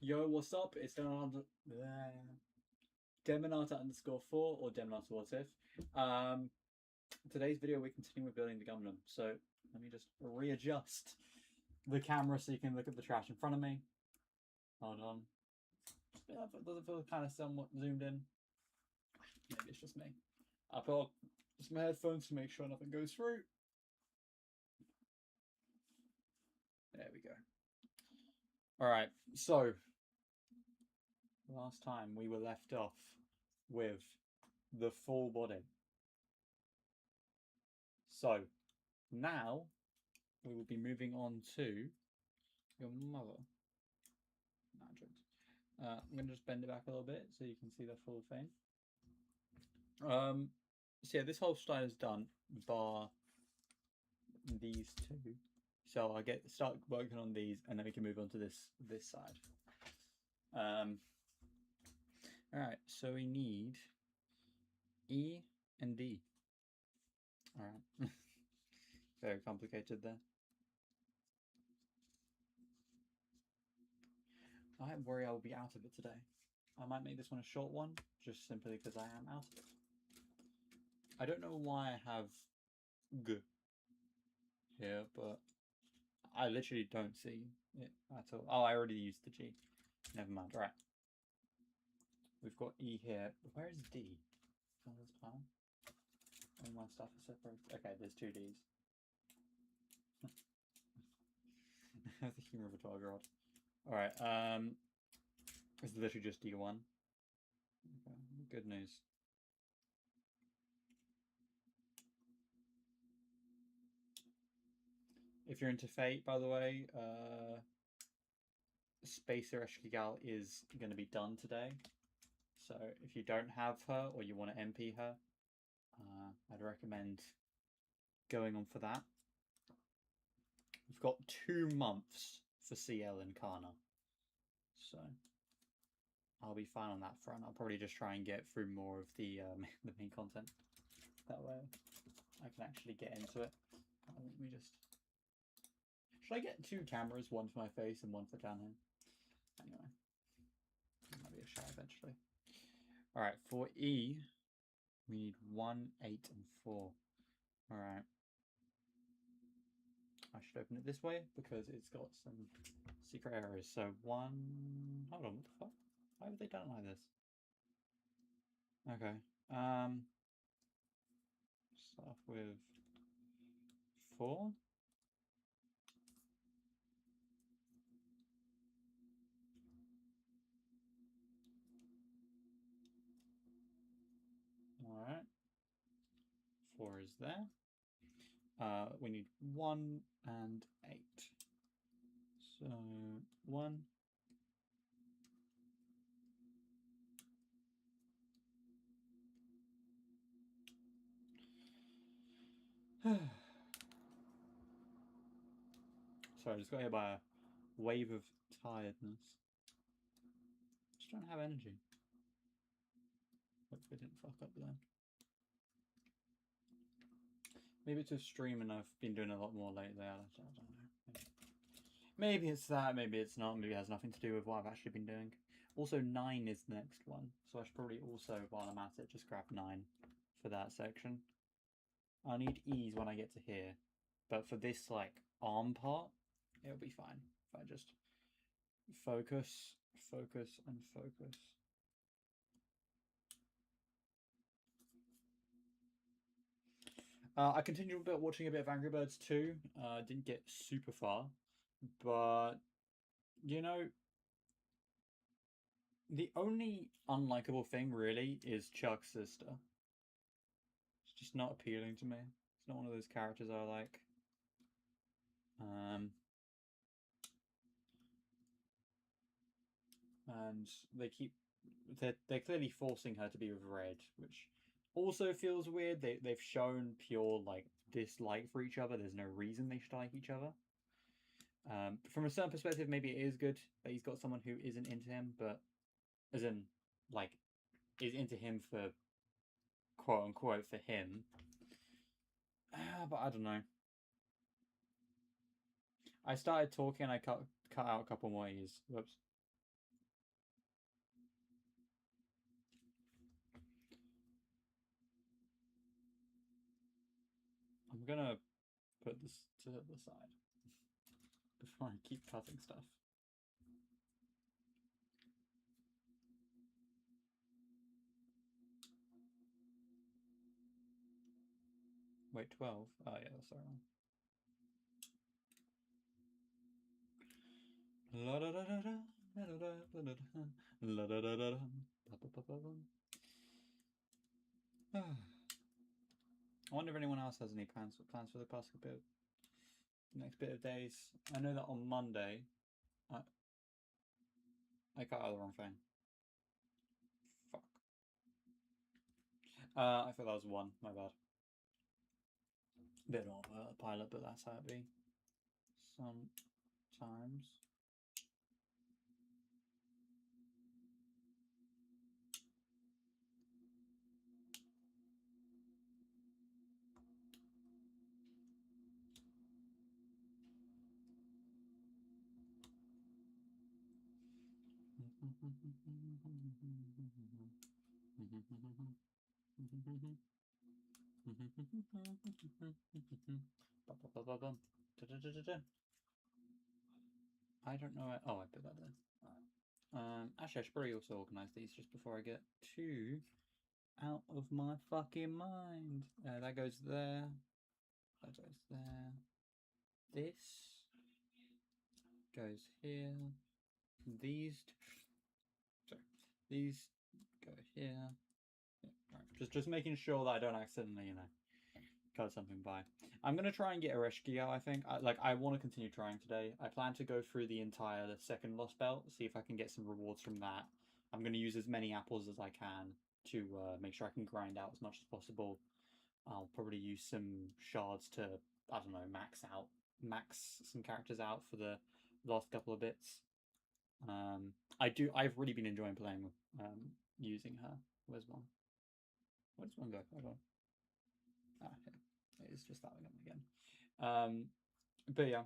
Yo, what's up? It's Demonata_4 or Demonata What If. Today's video we're continuing with building the Gundam. So let me just readjust the camera so you can look at the trash in front of me. Hold on. Does it feel kind of somewhat zoomed in? Maybe it's just me. I'll put just my headphones to make sure nothing goes through. There we go. Alright, so last time we were left off with the full body. So now we will be moving on to your mother. I'm going to just bend it back a little bit so you can see the full thing. So yeah, this whole style is done bar these two. So I'll start working on these and then we can move on to this side. Alright, so we need E and D. Alright. Very complicated there. I worry I will be out of it today. I might make this one a short one, just simply because I am out of it. I don't know why I have G here, but I literally don't see it at all. Oh, I already used the G. Never mind. Right. We've got E here. Where is D? Oh, this pile. All my stuff is separated. Okay, there's two Ds. That's the humor of a 12-year-old. Alright, this is literally just D1. Okay, good news. If you're into Fate, by the way, Spacer Eshkigal is going to be done today. So if you don't have her or you want to MP her, I'd recommend going on for that. We've got 2 months for CL and Kana. So I'll be fine on that front. I'll probably just try and get through more of the main content. That way I can actually get into it. Let me just... Should I get 2 cameras? One for my face and one for down here? Anyway. It might be a shot eventually. Alright, for E, we need 1, 8, and 4. Alright. I should open it this way because it's got some secret areas. So 1... Hold on, what the fuck? Why have they done it like this? Okay. Start with 4. Alright. 4 is there. We need 1 and 8. So 1. Sorry, I just got hit by a wave of tiredness. Just don't have energy. Hopefully I didn't fuck up then. Maybe it's a stream and I've been doing a lot more lately. I don't know. Maybe it's that, maybe it's not. Maybe it has nothing to do with what I've actually been doing. Also, 9 is the next one. So I should probably also, while I'm at it, just grab 9 for that section. I'll need E's when I get to here. But for this, like, arm part, it'll be fine. If I just focus, focus, and focus. I continued watching a bit of Angry Birds 2. Didn't get super far. But, you know, the only unlikable thing, really, is Chuck's sister. It's just not appealing to me. It's not one of those characters I like. And they're clearly forcing her to be with Red, which also feels weird. They've shown pure, like, dislike for each other. There's no reason they should like each other. From a certain perspective, maybe it is good that he's got someone who isn't into him, but as in, like, is into him for quote unquote for him. But I don't know. I started talking and I cut out a couple more E's. Whoops. I'm gonna put this to the side before I keep cutting stuff. Wait, 12? Oh yeah, that's all wrong. La da da da da, la da da da da, la da da da da, I wonder if anyone else has any plans for the past next bit of days. I know that on Monday, I cut out the wrong thing. Fuck. I thought that was 1. My bad. Bit of a pilot, but that's how it be. Sometimes. I don't know. Oh, I put that there. Actually, I should probably also organise these just before I get too out of my fucking mind. That goes there. That goes there. This goes here. These go here. Yeah, right. Just making sure that I don't accidentally, cut something by. I'm gonna try and get a Reshkiel, I think. I want to continue trying today. I plan to go through the entire second Lost Belt, see if I can get some rewards from that. I'm gonna use as many apples as I can to make sure I can grind out as much as possible. I'll probably use some shards to, I don't know, max some characters out for the last couple of bits. I've really been enjoying playing with using her. Where's one? Where does one go? Hold on. Ah, here. It's just that one again. But yeah,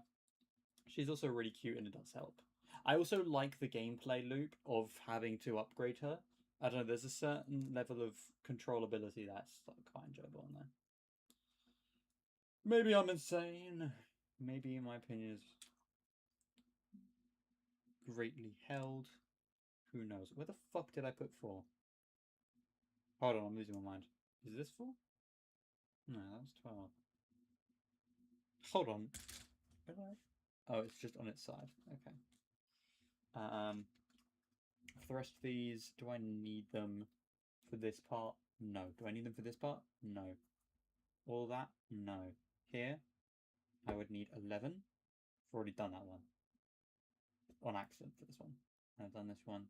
she's also really cute and it does help. I also like the gameplay loop of having to upgrade her. I don't know, there's a certain level of controllability that's quite enjoyable in there. Maybe I'm insane. Maybe my opinion is greatly held. Who knows? Where the fuck did I put 4? Hold on, I'm losing my mind. Is this 4? No, that was 12. Hold on. Where did I... Oh, it's just on its side. Okay. For the rest of these, do I need them for this part? No. Do I need them for this part? No. All that? No. Here, I would need 11. I've already done that one. On accident for this one. I've done this one.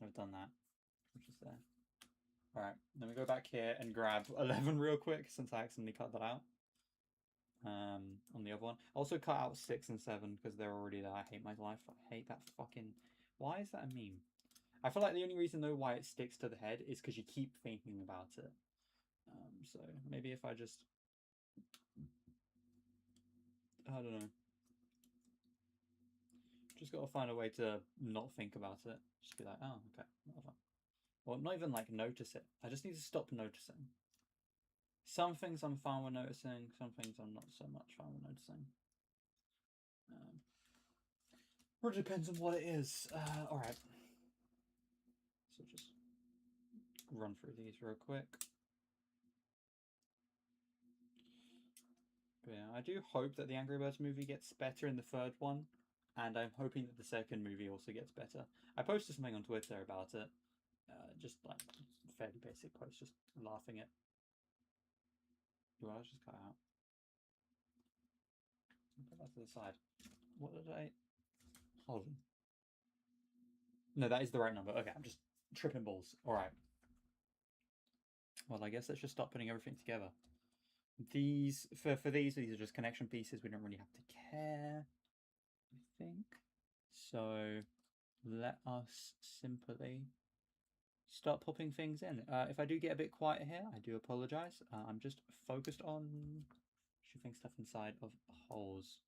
I've done that. Which is there. Alright, let me go back here and grab 11 real quick since I accidentally cut that out. On the other one. I also cut out 6 and 7 because they're already there. I hate my life. I hate that fucking... Why is that a meme? I feel like the only reason though why it sticks to the head is because you keep thinking about it. So maybe if I just... I don't know. Just gotta find a way to not think about it. Just be like, oh, okay, whatever. Well, not even like notice it. I just need to stop noticing. Some things I'm fine with noticing, some things I'm not so much fine with noticing. Or it depends on what it is. Alright. So just run through these real quick. But yeah, I do hope that the Angry Birds movie gets better in the third one. And I'm hoping that the second movie also gets better. I posted something on Twitter about it. Just like fairly basic post, just laughing at. Well, I just cut out. Put that to the side. What did I... Hold on. No, that is the right number. Okay, I'm just tripping balls. Alright. Well, I guess let's just start putting everything together. These, for these are just connection pieces. We don't really have to care, I think. So, let us simply start popping things in. If I do get a bit quiet here, I do apologise. I'm just focused on shoving stuff inside of holes.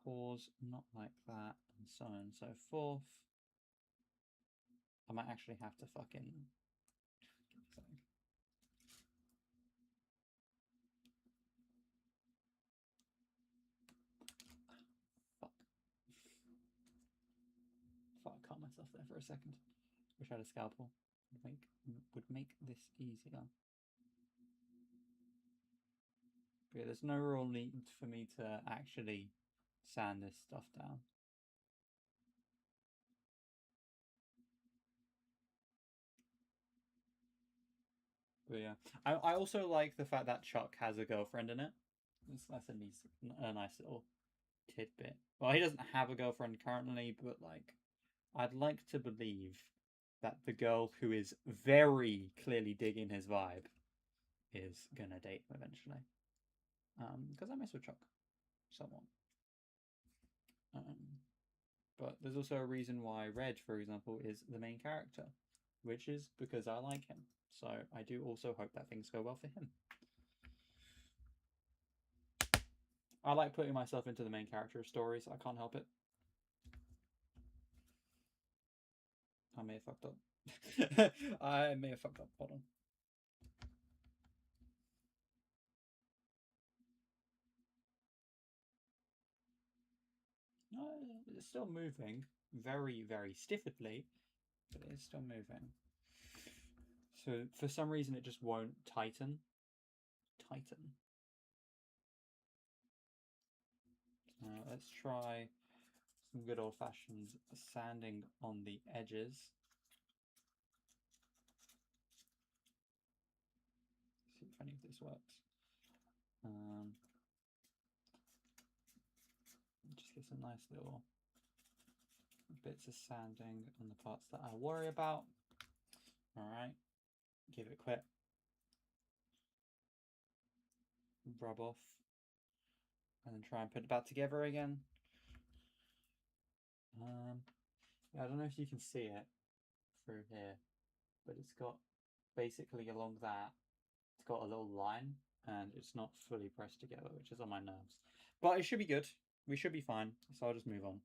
Pause, not like that, and so on and so forth. I might actually have to fucking... I cut myself there for a second. Wish I had a scalpel. Would make this easier. But yeah, there's no real need for me to actually sand this stuff down. But yeah, I also like the fact that Chuck has a girlfriend in it. That's a nice little tidbit. Well, he doesn't have a girlfriend currently, but like, I'd like to believe that the girl who is very clearly digging his vibe is gonna date him eventually. Because I mess with Chuck somewhat. But there's also a reason why Reg, for example, is the main character, which is because I like him. So I do also hope that things go well for him. I like putting myself into the main character of stories. I can't help it. I may have fucked up. I may have fucked up. Hold on. It's still moving very, very stiffly, but it's still moving. So for some reason, it just won't tighten. Let's try some good old-fashioned sanding on the edges. See if any of this works. Just get some nice little bits of sanding on the parts that I worry about. All right, give it a quick rub off, and then try and put it back together again. Yeah, I don't know if you can see it through here, but it's got basically along that, it's got a little line, and it's not fully pressed together, which is on my nerves. But it should be good. We should be fine, so I'll just move on.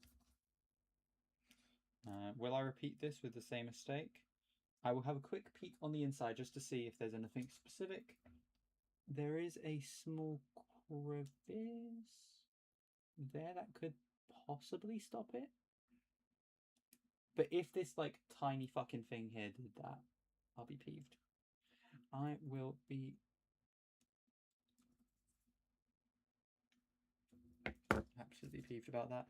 Will I repeat this with the same mistake? I will have a quick peek on the inside just to see if there's anything specific. There is a small crevice there that could possibly stop it. But if this like tiny fucking thing here did that, I'll be peeved. I will be absolutely peeved about that.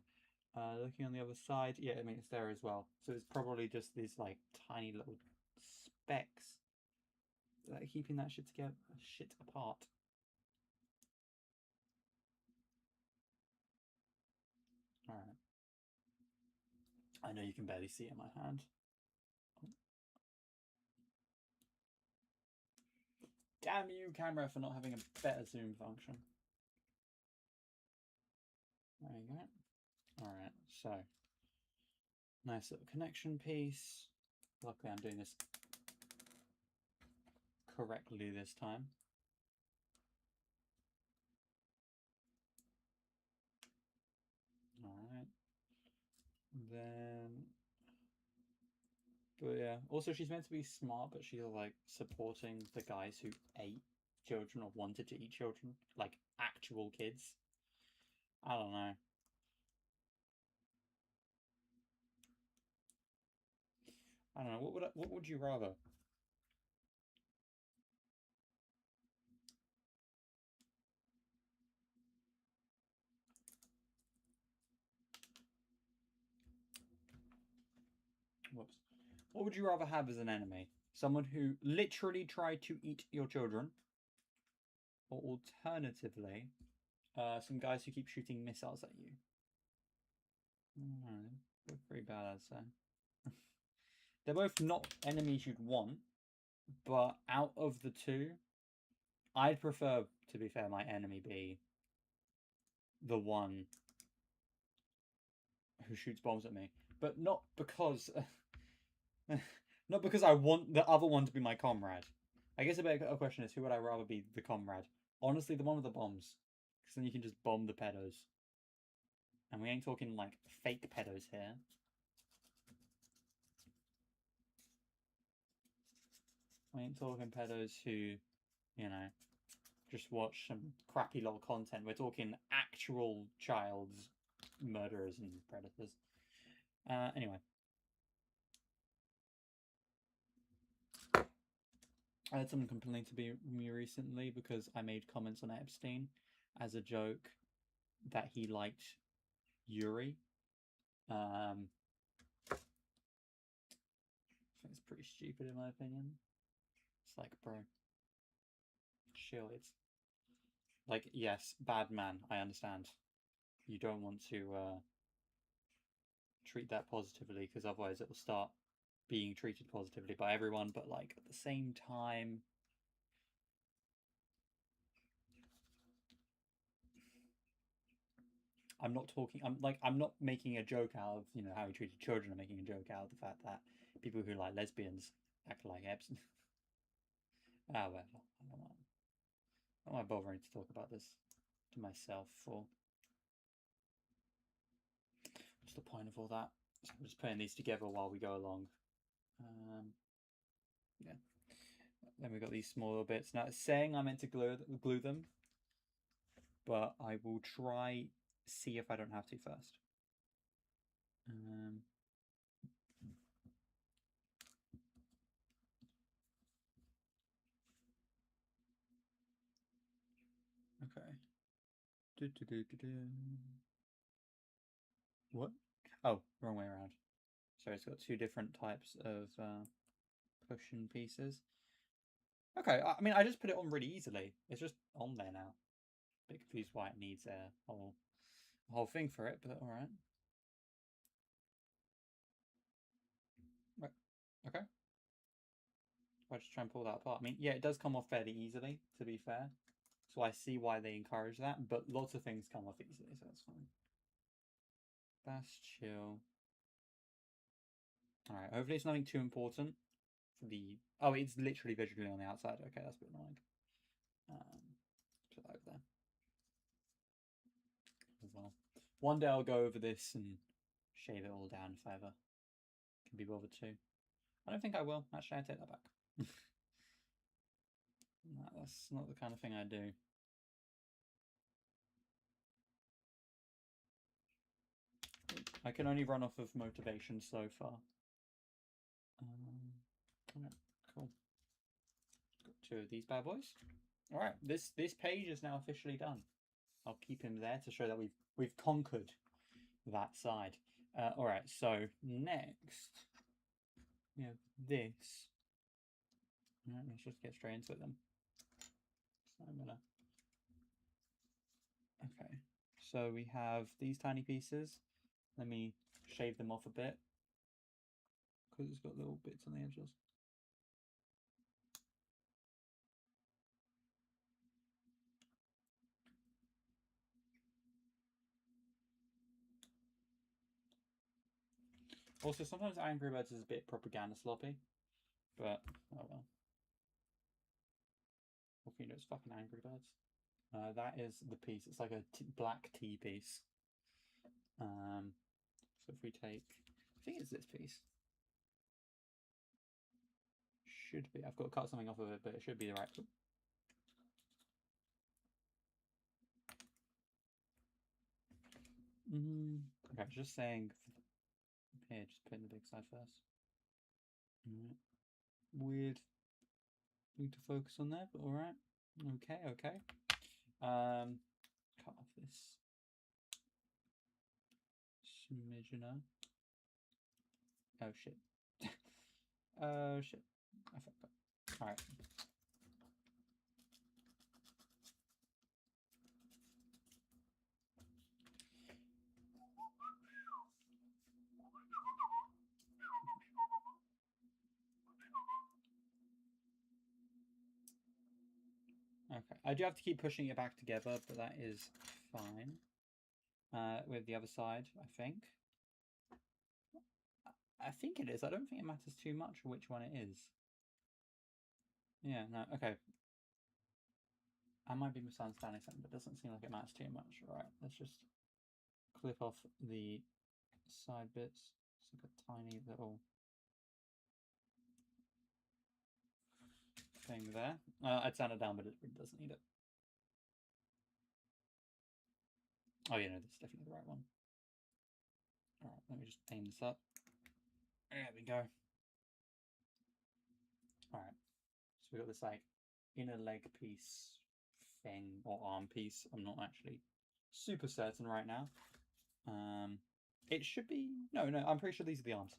Looking on the other side, yeah, I mean it's there as well. So it's probably just these like tiny little specks that are keeping that shit together, shit apart. All right. I know you can barely see it in my hand. Damn you, camera, for not having a better zoom function. There you go. All right, so nice little connection piece. Luckily, I'm doing this correctly this time. All right. Then, but yeah. Also, she's meant to be smart, but she's like supporting the guys who ate children or wanted to eat children, like actual kids. I don't know. I don't know. What would you rather? Whoops. What would you rather have as an enemy? Someone who literally tried to eat your children, or alternatively, some guys who keep shooting missiles at you? They're pretty bad, I'd say. They're both not enemies you'd want, but out of the two, I'd prefer, to be fair, my enemy be the one who shoots bombs at me, but not because not because I want the other one to be my comrade. I guess a better question is, who would I rather be the comrade? Honestly, the one with the bombs, because then you can just bomb the pedos, and we ain't talking like fake pedos here. We ain't talking pedos who, you know, just watch some crappy little content. We're talking actual child murderers and predators. Anyway, I had someone complain to me recently because I made comments on Epstein as a joke that he liked Yuri. I think it's pretty stupid in my opinion. It's like, bro, chill. It's like, yes, bad man. I understand. You don't want to treat that positively because otherwise it will start being treated positively by everyone. But like at the same time, I'm not talking. I'm not making a joke out of how he treated children. I'm making a joke out of the fact that people who like lesbians act like Epstein. Ah well, I'm not bothering to talk about this to myself for. What's the point of all that? So I'm just putting these together while we go along. Yeah. Then we got these small little bits. Now it's saying I meant to glue them, but I will try see if I don't have to first. Okay. What? Oh, wrong way around. So it's got two different types of pushing pieces. Okay, I mean, I just put it on really easily. It's just on there now. A bit confused why it needs a whole thing for it, but all right. Right. Okay. I'll just try and pull that apart. I mean, yeah, it does come off fairly easily, to be fair. So I see why they encourage that, but lots of things come off easily, so that's fine. That's chill. Alright, hopefully it's nothing too important for the... Oh, it's literally visually on the outside. Okay, that's a bit annoying. Put that over there. Well, one day I'll go over this and shave it all down if I ever can be bothered to. I don't think I will. Actually, I take that back. No, that's not the kind of thing I do. I can only run off of motivation so far. Right, cool. Got two of these bad boys. All right, this page is now officially done. I'll keep him there to show that we've conquered that side. All right, so next we have this. All right, let's just get straight into it then. So I'm gonna. Okay, so we have these tiny pieces. Let me shave them off a bit because it's got little bits on the edges. Also, sometimes Angry Birds is a bit propaganda sloppy, but oh well. What you know, it's fucking Angry Birds. That is the piece. It's like a black tea piece. So if we take, I think it's this piece. Should be. I've got to cut something off of it, but it should be the right. Okay, just saying. Here, just put in the big side first. Weird. Need to focus on there, but all right. Okay. Cut off this smidgener. Oh shit. Oh shit. I fucked up. All right. Okay, I do have to keep pushing it back together, but that is fine. With the other side, I think. I think it is. I don't think it matters too much which one it is. Yeah, no, okay. I might be misunderstanding something, but it doesn't seem like it matters too much. All right, let's just clip off the side bits. It's like a tiny little thing there. I'd sand it down, but it really doesn't need it. Oh, yeah, no, this is definitely the right one. All right, let me just aim this up. There we go. All right, so we got this like inner leg piece thing or arm piece. I'm not actually super certain right now. It should be no. I'm pretty sure these are the arms.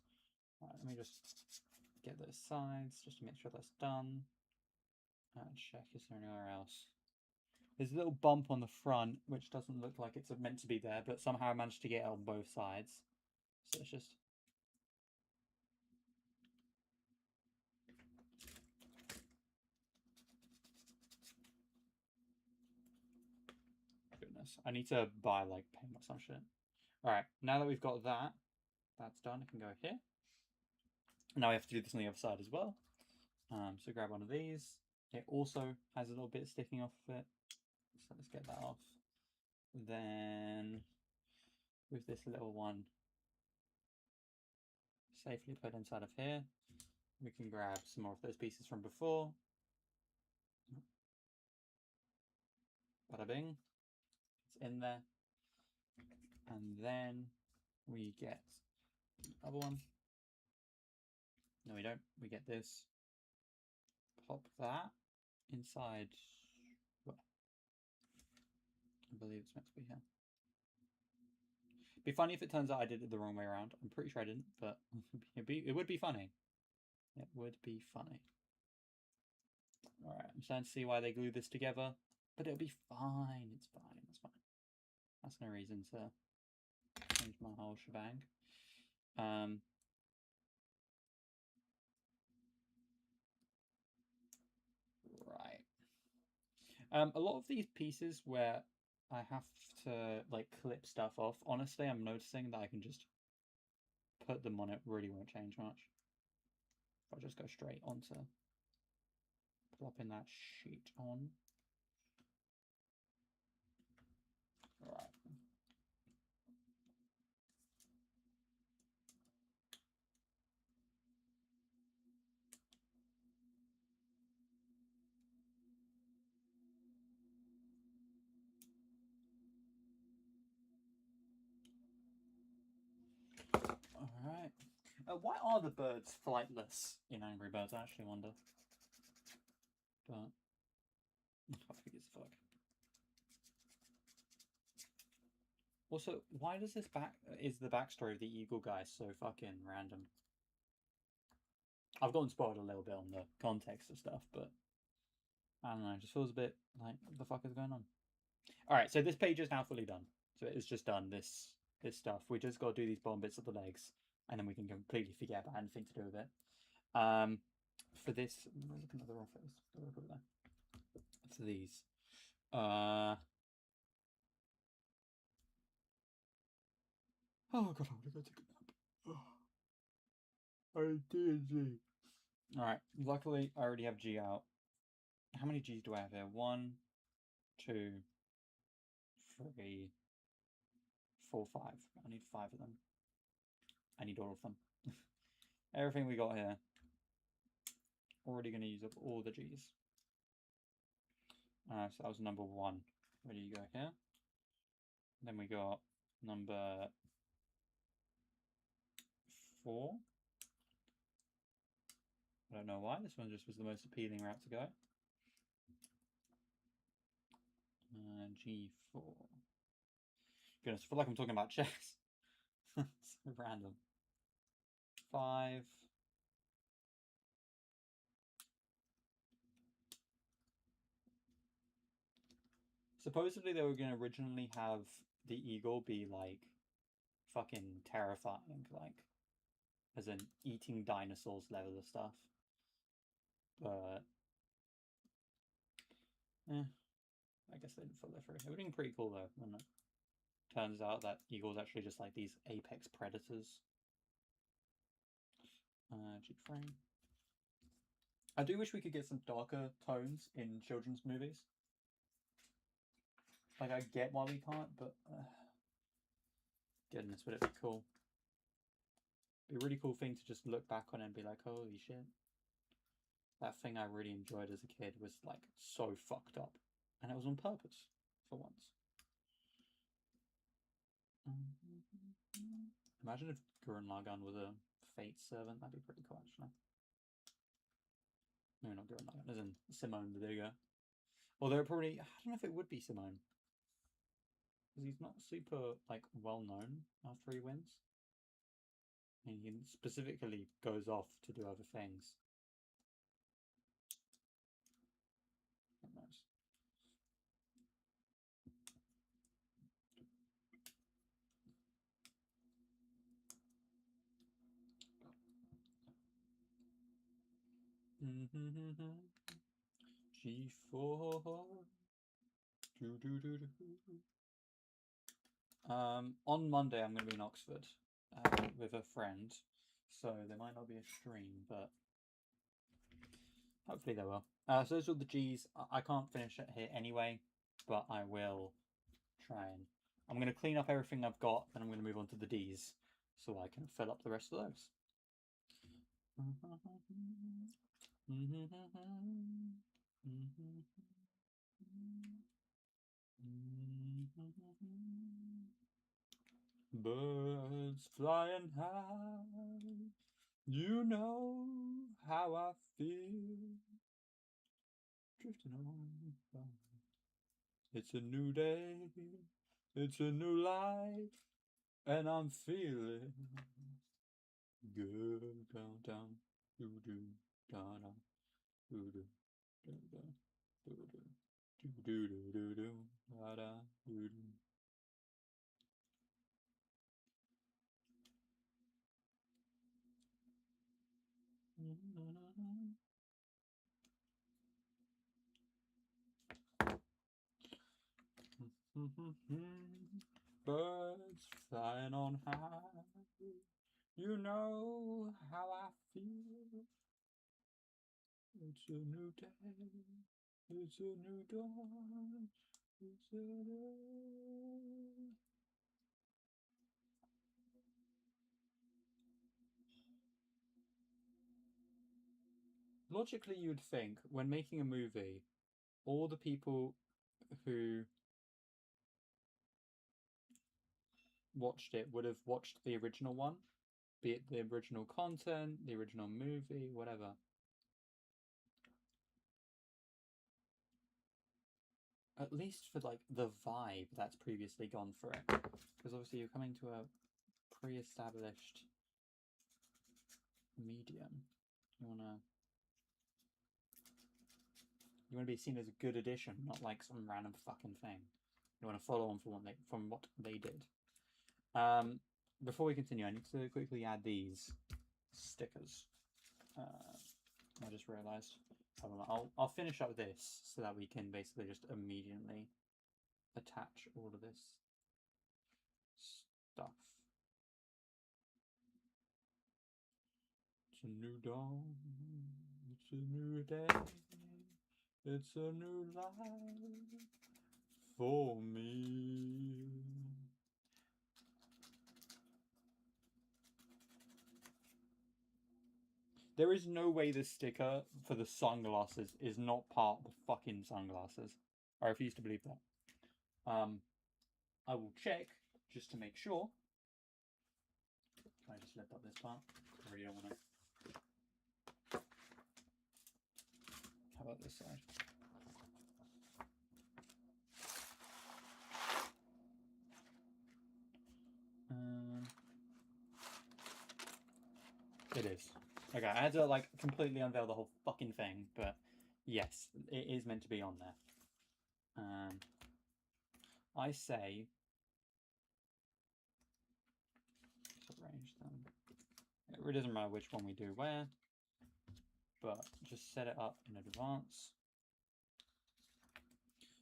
Right, let me just get those sides just to make sure that's done. Check, is there anywhere else? There's a little bump on the front, which doesn't look like it's meant to be there, but somehow I managed to get it on both sides. So it's just... Goodness. I need to buy, like, paint or some shit. Alright, now that we've got that, that's done. I can go here. Now we have to do this on the other side as well. So grab one of these. It also has a little bit sticking off of it. So let's get that off. Then with this little one safely put inside of here, we can grab some more of those pieces from before. Bada bing. It's in there. And then we get the other one. No, we don't. We get this. Pop that inside. Well, I believe it's meant to be here. It'd be funny if it turns out I did it the wrong way around. I'm pretty sure I didn't, but it would be funny. It would be funny. Alright, I'm starting to see why they glued this together, but it'll be fine. It's fine. It's fine. That's no reason to change my whole shebang. Right. A lot of these pieces where I have to like clip stuff off, honestly, I'm noticing that I can just put them on it, really won't change much. I'll just go straight onto plopping that sheet on. Right. Alright. Why are the birds flightless in Angry Birds? I actually wonder. But who gives a fuck? Also, why does this is the backstory of the eagle guy so fucking random? I've gotten spoiled a little bit on the context of stuff, but I don't know, it just feels a bit like, what the fuck is going on? Alright, so this page is now fully done. So it's just done, this stuff. We just got to do these bottom bits of the legs, and then we can completely forget about anything to do with it. For this, where's another office? For these. Oh god, I want to go take a nap. I did. Alright, luckily I already have G out. How many G's do I have here? 1, 2, 3, 4, 5. I need 5 of them. I need all of them. Everything we got here. Already going to use up all the G's. So that was number 1. Where do you go here? Then we got number 4. I don't know why. This one just was the most appealing route to go. G4. Goodness, I feel like I'm talking about chess. So random. 5. Supposedly they were going to originally have the eagle be like fucking terrifying, like as in eating dinosaurs level of stuff. But I guess they didn't follow through. It would have been pretty cool though, wouldn't it? Turns out that eagles actually just like these apex predators. G-frame. I do wish we could get some darker tones in children's movies. Like, I get why we can't, but goodness, would it be cool? It'd be a really cool thing to just look back on and be like, holy shit. That thing I really enjoyed as a kid was like so fucked up. And it was on purpose, for once. Imagine if Gurren Lagann was a fate servant, that'd be pretty cool actually. No, not Gurren Lagann, as in Simone the Digger. Although it probably, I don't know if it would be Simone. Because he's not super, like, well known after he wins. And he specifically goes off to do other things. Who knows? G4. On Monday I'm going to be in Oxford with a friend, so there might not be a stream, but hopefully there will. So those are the G's. I can't finish it here anyway, but I will try and... I'm going to clean up everything I've got, and I'm going to move on to the D's, so I can fill up the rest of those. Birds flying high, you know how I feel. Drifting on by. It's a new day, it's a new life, and I'm feeling good. Down, down, doo doo, down, down, doo doo, doo doo, doo doo, doo doo doo doo doo, da da, doo doo. Birds flying on high, you know how I feel. It's a new day, it's a new dawn, it's a new... Logically, you'd think when making a movie, all the people who watched it would have watched the original one, be it the original content, the original movie, whatever. At least for like the vibe that's previously gone for it, because obviously you're coming to a pre-established medium. You wanna be seen as a good addition, not like some random fucking thing. You want to follow on from what they did. Before we continue, I need to quickly add these stickers. I just realised. I'll finish up this so that we can basically just immediately attach all of this stuff. It's a new dawn, it's a new day, it's a new life for me. There is no way this sticker for the sunglasses is not part of the fucking sunglasses. I refuse to believe that. I will check just to make sure. Can I just lift up this part? I really don't want to. How about this side? It is. Okay, I had to like completely unveil the whole fucking thing, but yes, it is meant to be on there. I say arrange them. It really doesn't matter which one we do where, but just set it up in advance.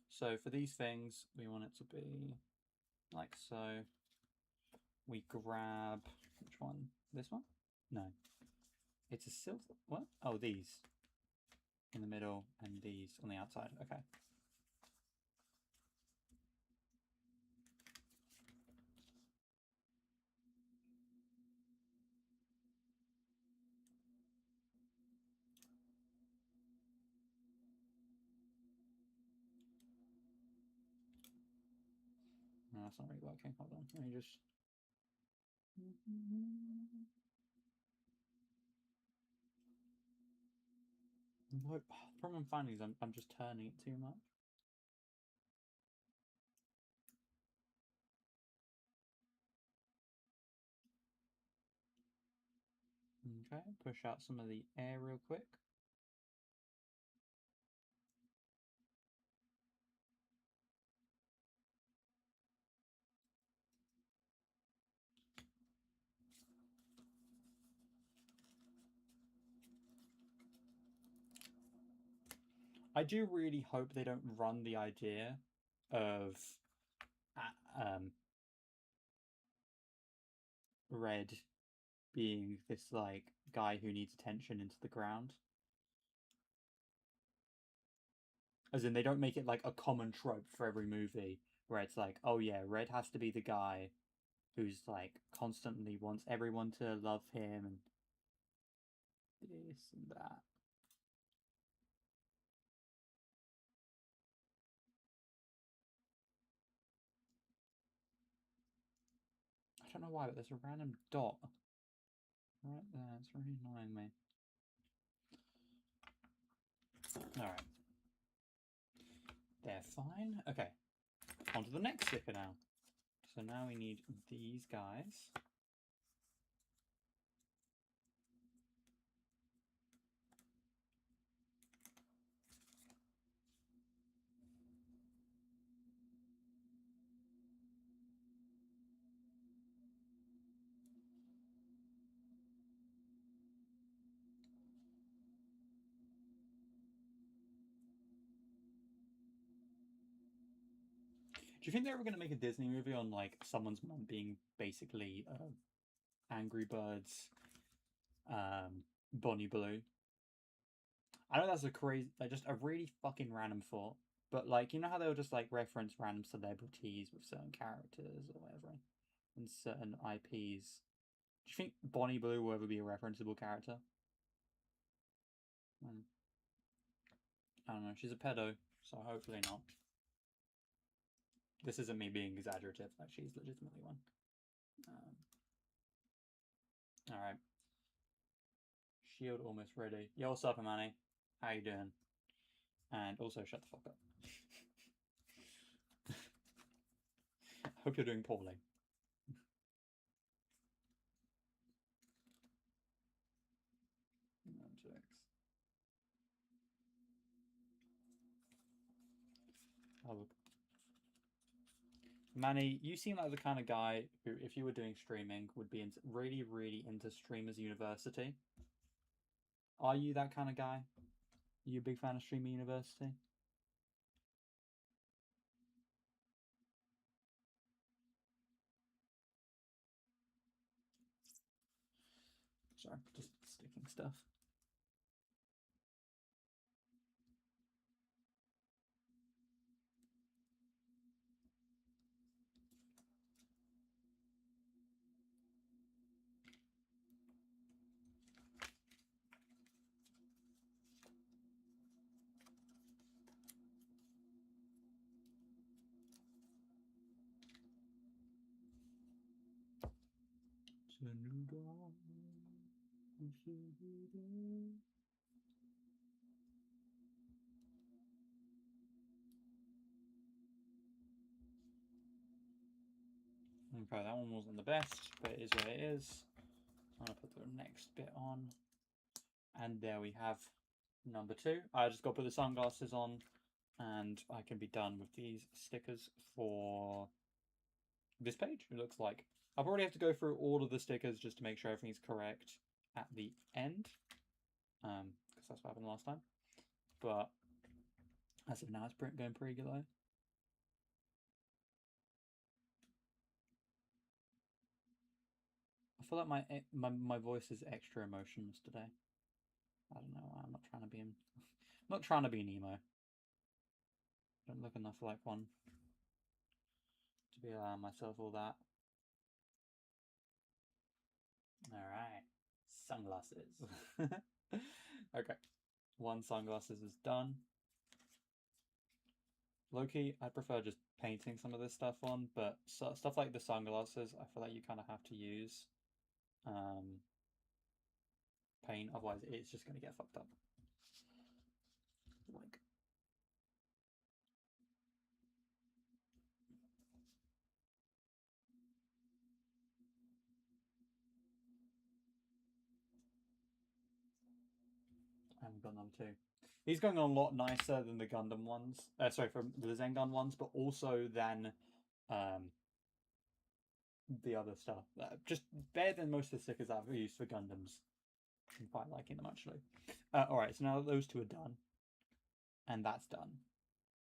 So for these things, we want it to be like so. We grab, which one? This one? No. It's a silver, what? Oh, these in the middle and these on the outside. Okay. No, that's not really working. Hold on. Let me just... The problem I'm finding is I'm just turning it too much. Okay, push out some of the air real quick. I do really hope they don't run the idea of Red being this like guy who needs attention into the ground. As in, they don't make it like a common trope for every movie where it's like, oh yeah, Red has to be the guy who's like constantly wants everyone to love him and this and that. I don't know why, but there's a random dot right there. It's really annoying me. Alright. They're fine. Okay. On to the next sticker now. So now we need these guys. Do you think they're ever going to make a Disney movie on like someone's mum being basically Angry Birds, Bonnie Blue? I know that's a crazy, like just a really fucking random thought, but like you know how they'll just like reference random celebrities with certain characters or whatever, and certain IPs. Do you think Bonnie Blue will ever be a referenceable character? I don't know. She's a pedo, so hopefully not. This isn't me being exaggerative. Like she's legitimately one. All right. Shield almost ready. Yo, what's up, Imani? How you doing? And also, shut the fuck up. Hope you're doing poorly. Manny, you seem like the kind of guy who, if you were doing streaming, would be really, really into Streamers University. Are you that kind of guy? Are you a big fan of Streamer University? Sorry, just sticking stuff. Okay, that one wasn't the best, but it is what it is. I'm going to put the next bit on. And there we have number 2. I just got to put the sunglasses on and I can be done with these stickers for this page, it looks like. I'll probably have to go through all of the stickers just to make sure everything's correct at the end. Because that's what happened last time. But as of now, it's going pretty good though. I feel like my voice is extra emotionless today. I don't know why. I'm not trying to be I'm not trying to be an emo. I don't look enough like one to be allowing myself all that. Alright. Sunglasses. Okay. One sunglasses is done. Low-key, I prefer just painting some of this stuff on, but stuff like the sunglasses, I feel like you kind of have to use paint, otherwise it's just going to get fucked up. like. And Gundam 2. He's going on a lot nicer than the Gundam ones. Sorry, from the Zengun ones, but also than the other stuff. Just better than most of the stickers I've used for Gundams. I'm quite liking them, actually. Alright, so now those two are done. And that's done.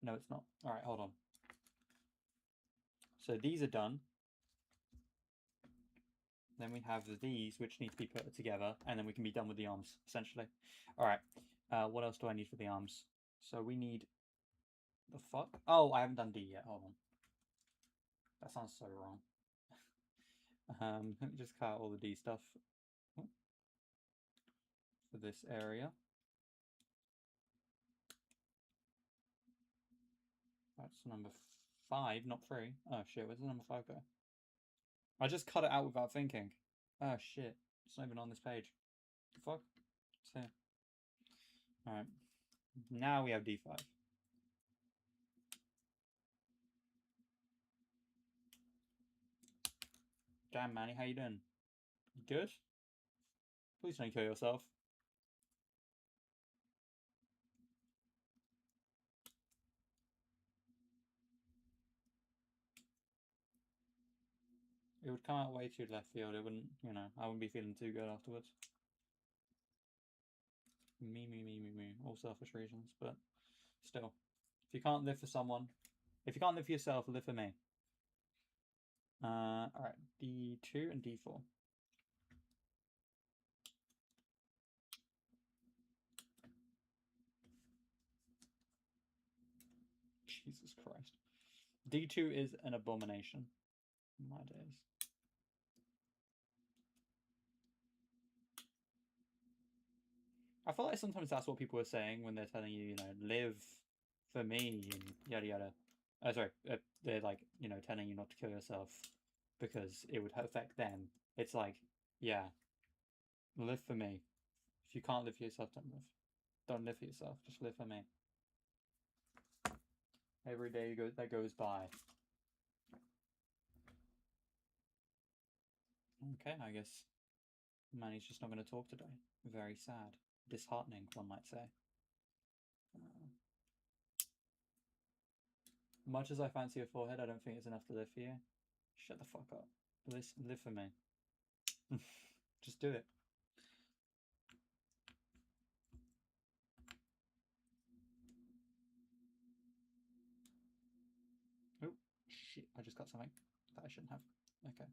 No, it's not. Alright, hold on. So these are done. Then we have these, which need to be put together, and then we can be done with the arms, essentially. Alright, what else do I need for the arms? So we need... The fuck? Oh, I haven't done D yet. Hold on. That sounds so wrong. Let me just cut out all the D stuff for this area. That's number 5, not 3. Oh shit, where's the number 5 go? I just cut it out without thinking. Oh shit, it's not even on this page. The fuck? It's here. Alright. Now we have D5. Damn, Manny, how you doing? Good? Please don't kill yourself. It would come out way too left field. It wouldn't, you know, I wouldn't be feeling too good afterwards. Me. All selfish reasons, but still. If you can't live for someone, if you can't live for yourself, live for me. Alright, D2 and D4. Jesus Christ. D2 is an abomination nowadays. I feel like sometimes that's what people are saying when they're telling you, you know, live for me and yada yada. Sorry, they're like, you know, telling you not to kill yourself because it would affect them. It's like, yeah, live for me. If you can't live for yourself, don't live. Don't live for yourself. Just live for me. Every day that goes by. Okay, I guess Manny's just not going to talk today. Very sad. Disheartening, one might say. Much as I fancy your forehead, I don't think it's enough to live for you. Shut the fuck up. Live for me. Just do it. Oh, shit. I just got something that I shouldn't have. Okay.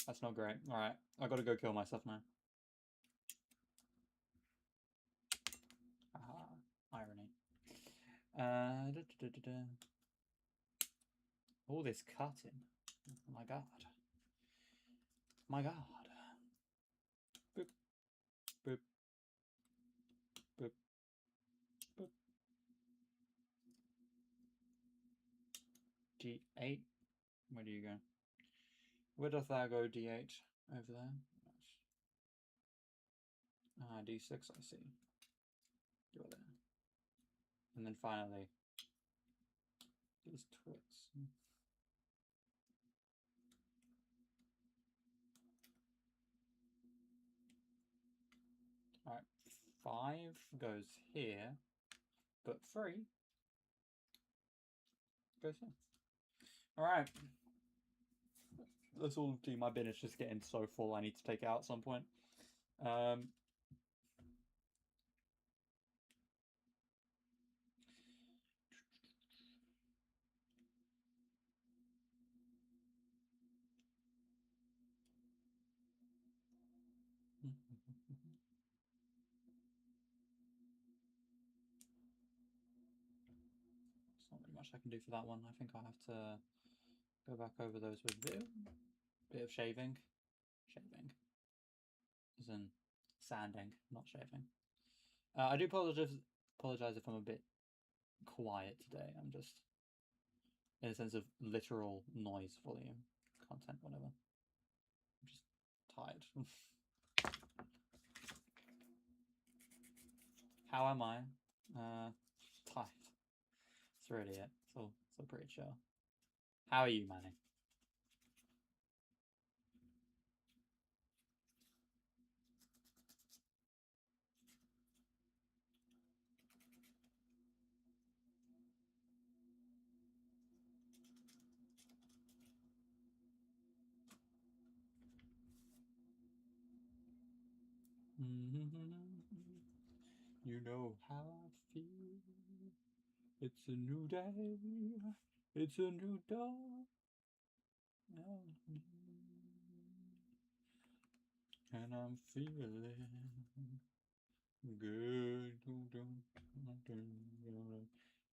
That's not great. Alright. I gotta go kill myself now. Aha. Irony. All this cutting. Oh my god. My god. Boop. Boop. Boop. Boop. D8. Where do you go? Where doth thou go, D8? Over there. D6, I see. You're there. And then finally, these twits. Alright, 5 goes here, but 3 goes here. Alright. That's all do. My bin is just getting so full, I need to take it out at some point. There's not really much I can do for that one. I think I'll have to go back over those with a bit of shaving. Shaving. As in sanding, not shaving. I do apologize if I'm a bit quiet today. I'm just in a sense of literal noise volume, content, whatever. I'm just tired. How am I? tired. It's really it. It's all pretty chill. How are you, Manny? You know how I feel. It's a new day. It's a new dawn. And I'm feeling good.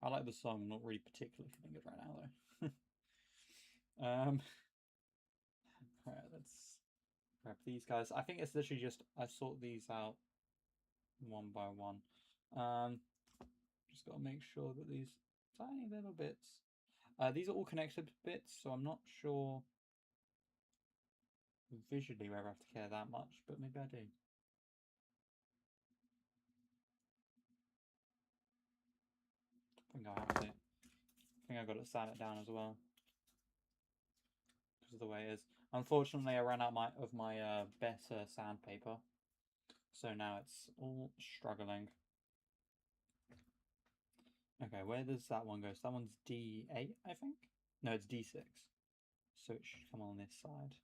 I like the song. I'm not really particularly feeling good right now, though. Alright, let's grab these guys. I think it's literally just I sort these out one by one. Just got to make sure that these tiny little bits. These are all connected bits, so I'm not sure visually whether I have to care that much, but maybe I do. I think I have to. I think I got to sand it down as well because of the way it is. Unfortunately, I ran out of my better sandpaper, so now it's all struggling. Okay, where does that one go? So that one's D8, I think? No, it's D6. So it should come on this side.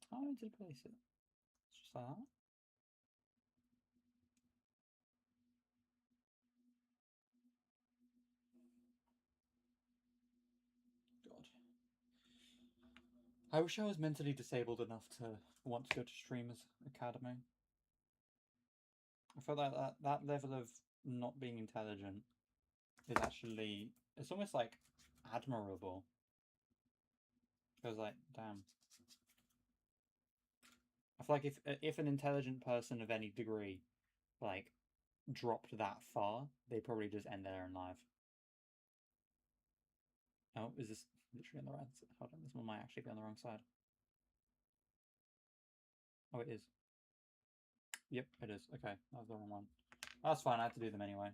How did I place it? It's just like that. God. I wish I was mentally disabled enough to want to go to Streamers Academy. I feel like that level of not being intelligent is actually, it's almost like admirable. I was like, damn. I feel like if an intelligent person of any degree like dropped that far, they'd probably just end their own life. Oh, is this literally on the right side? Hold on, this one might actually be on the wrong side. Oh, it is. Yep, it is. Okay, that was the wrong one. That's fine, I had to do them anyway.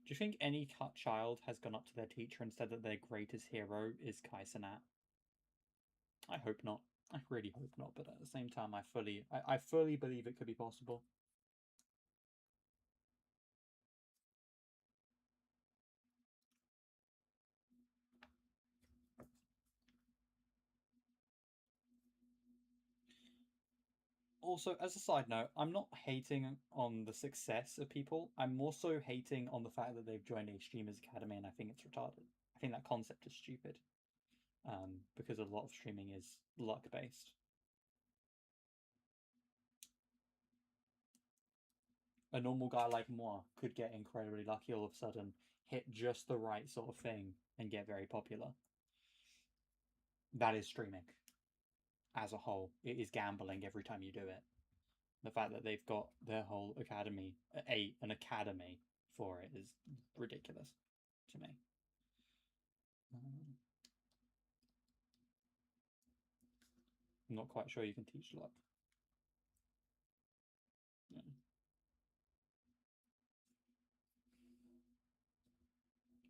Do you think any child has gone up to their teacher and said that their greatest hero is Kai Cenat? I hope not. I really hope not, but at the same time, I fully believe it could be possible. Also, as a side note, I'm not hating on the success of people. I'm more so hating on the fact that they've joined a streamers academy, and I think it's retarded. I think that concept is stupid. Because a lot of streaming is luck based. A normal guy like moi could get incredibly lucky all of a sudden, hit just the right sort of thing, and get very popular. That is streaming as a whole. It is gambling every time you do it. The fact that they've got their whole academy, an academy for it, is ridiculous to me. I'm not quite sure you can teach luck. Yeah.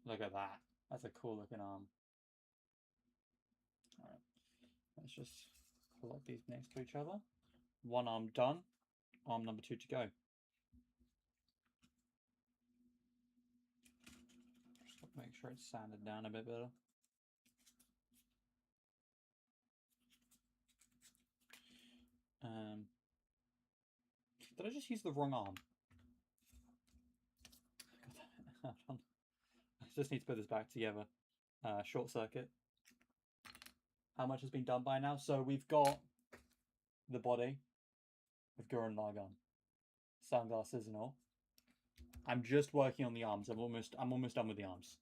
Look at that. That's a cool looking arm. Alright. Let's just pull up these next to each other. One arm done. Arm number 2 to go. Just make sure it's sanded down a bit better. Did I just use the wrong arm? God damn it. I just need to put this back together. Short circuit. How much has been done by now? So we've got the body of Gurren Lagann, sunglasses and all. I'm just working on the arms. I'm almost done with the arms.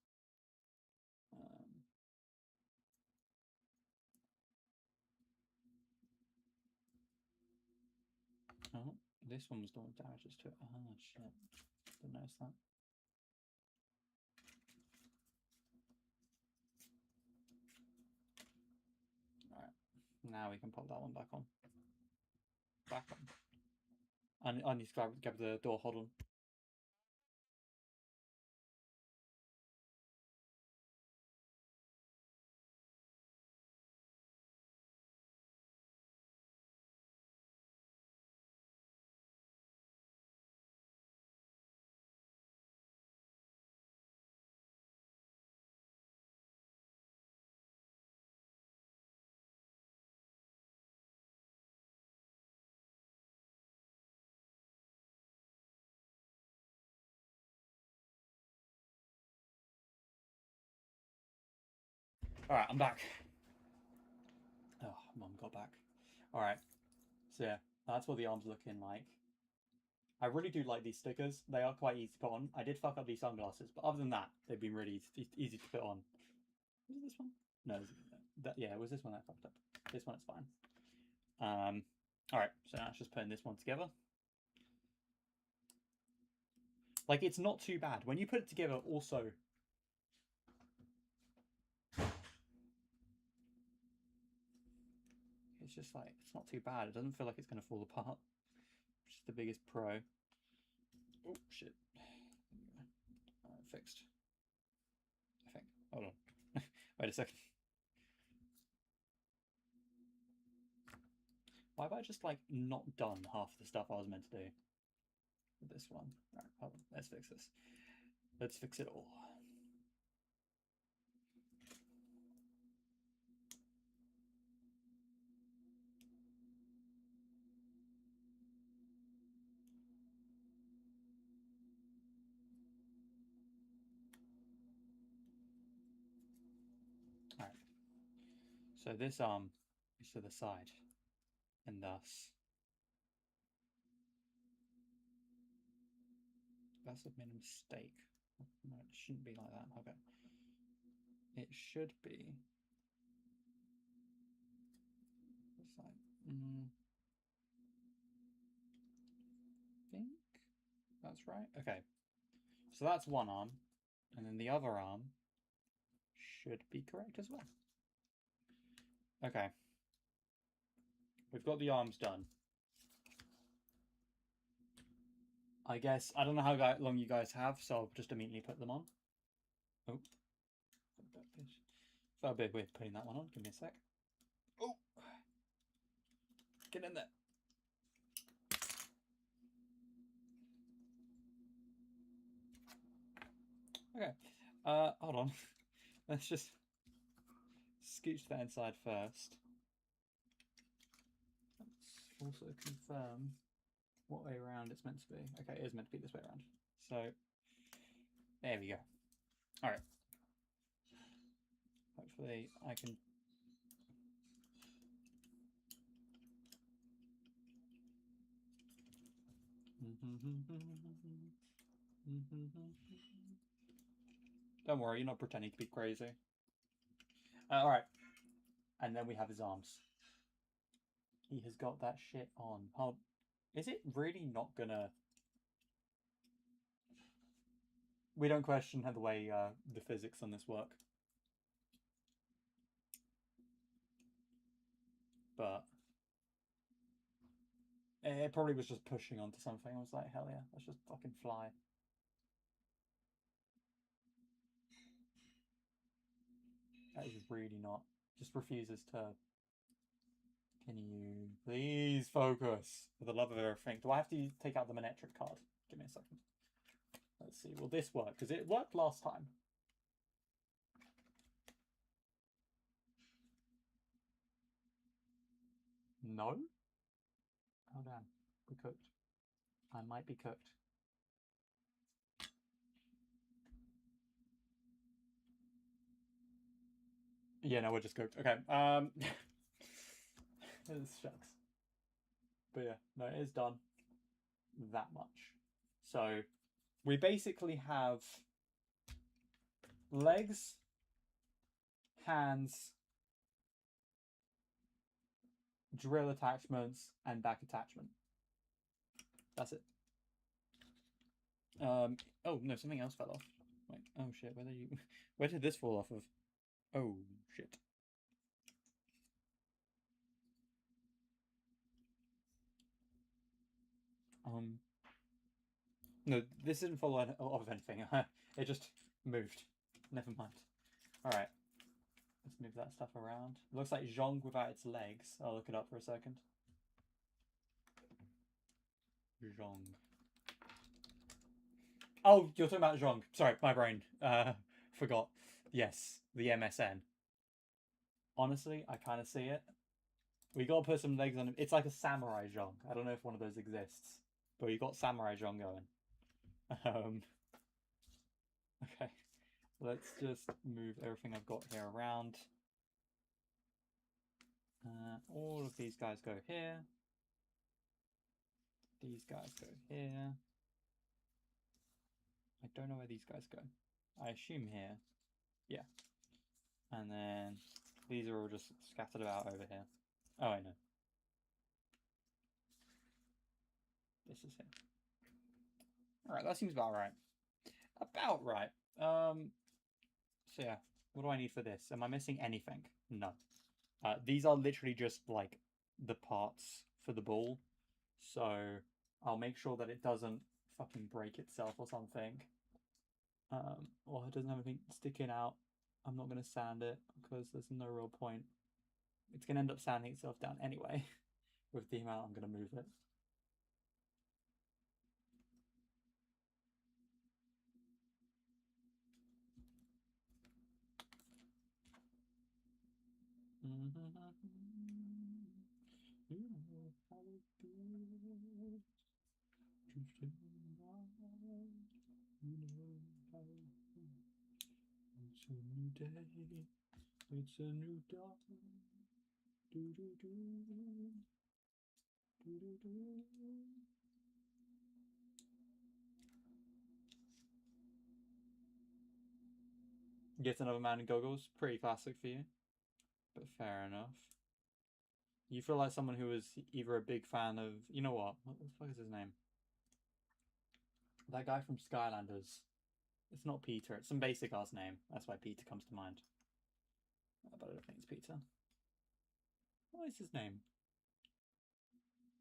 Oh, this one was doing damages to it. Oh shit! Didn't notice that. Now we can pop that one back on. Back on. I need to grab the door. Hold on. Alright, I'm back. Oh, Mum got back. Alright, so yeah, that's what the arm's looking like. I really do like these stickers. They are quite easy to put on. I did fuck up these sunglasses, but other than that, they've been really easy to put on. Was it this one? No, yeah, it was this one that fucked up. This one is fine. Alright, so now it's just putting this one together. Like, it's not too bad. When you put it together, also... It's just like, it's not too bad. It doesn't feel like it's going to fall apart. Which is the biggest pro. Oh, shit. Alright, fixed. I think. Hold on. Wait a second. Why have I just, like, not done half the stuff I was meant to do with this one? Alright, hold on. Let's fix this. Let's fix it all. Alright. So this arm is to the side, and thus... That's a made a mistake. No, it shouldn't be like that. Okay. It should be... It's like... I think that's right. Okay. So that's one arm. And then the other arm should be correct as well. Okay. We've got the arms done. I guess, I don't know how long you guys have, so I'll just immediately put them on. Oh. Felt a bit weird putting that one on. Give me a sec. Oh. Get in there. Okay. Hold on. Let's just scooch that inside first. Let's also confirm what way around it's meant to be. Okay, it is meant to be this way around. So, there we go. Alright. Hopefully I can... Don't worry, you're not pretending to be crazy. Alright. And then we have his arms. He has got that shit on. Oh, is it really not gonna... We don't question how the way the physics on this work. But... It probably was just pushing onto something. I was like, hell yeah, let's just fucking fly. That is really not... Just refuses to... Can you please focus? For the love of everything. Do I have to take out the Monetric card? Give me a second. Let's see. Will this work? Because it worked last time. No? Oh damn. We cooked. I might be cooked. Yeah, no, we're just cooked. Okay. This shucks. But yeah, no, it is done. That much. So we basically have legs, hands, drill attachments, and back attachment. That's it. Oh no, something else fell off. Like, oh shit, where did this fall off of? Oh shit. No, this didn't follow of anything. It just moved. Never mind. Alright. Let's move that stuff around. It looks like Zhong without its legs. I'll look it up for a second. Zhong. Oh, you're talking about Zhong. Sorry, my brain. Forgot. Yes, the MSN. Honestly, I kind of see it. We gotta put some legs on him. It's like a samurai Zhong. I don't know if one of those exists, but we got samurai Zhong going. Okay. Let's just move everything I've got here around. All of these guys go here. These guys go here. I don't know where these guys go. I assume here. Yeah. And then these are all just scattered about over here. Oh, I know. This is here. Alright, that seems about right. About right. So yeah, what do I need for this? Am I missing anything? No. These are literally just like the parts for the ball. So I'll make sure that it doesn't fucking break itself or something. Or it doesn't have anything sticking out. I'm not going to sand it because there's no real point. It's going to end up sanding itself down anyway with the amount I'm going to move it. It's a new day. It's a new dawn. Do do do. Do do do. Get another man in goggles. Pretty classic for you, but fair enough. You feel like someone who was either a big fan of, you know what the fuck is his name? That guy from Skylanders. It's not Peter. It's some basic ass name. That's why Peter comes to mind. But I don't think it's Peter. What is his name?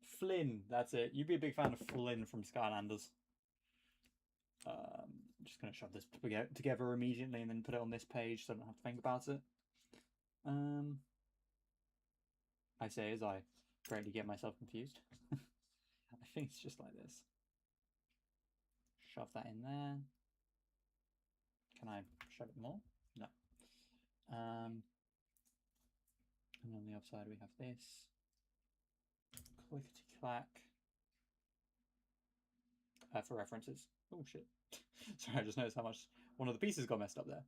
Flynn. That's it. You'd be a big fan of Flynn from Skylanders. I'm just going to shove this together immediately and then put it on this page so I don't have to think about it. I say as I greatly get myself confused. I think it's just like this. Shove that in there. Can I shove it more? No. And on the other side we have this. Clickety clack. For references. Oh shit. Sorry, I just noticed how much one of the pieces got messed up there.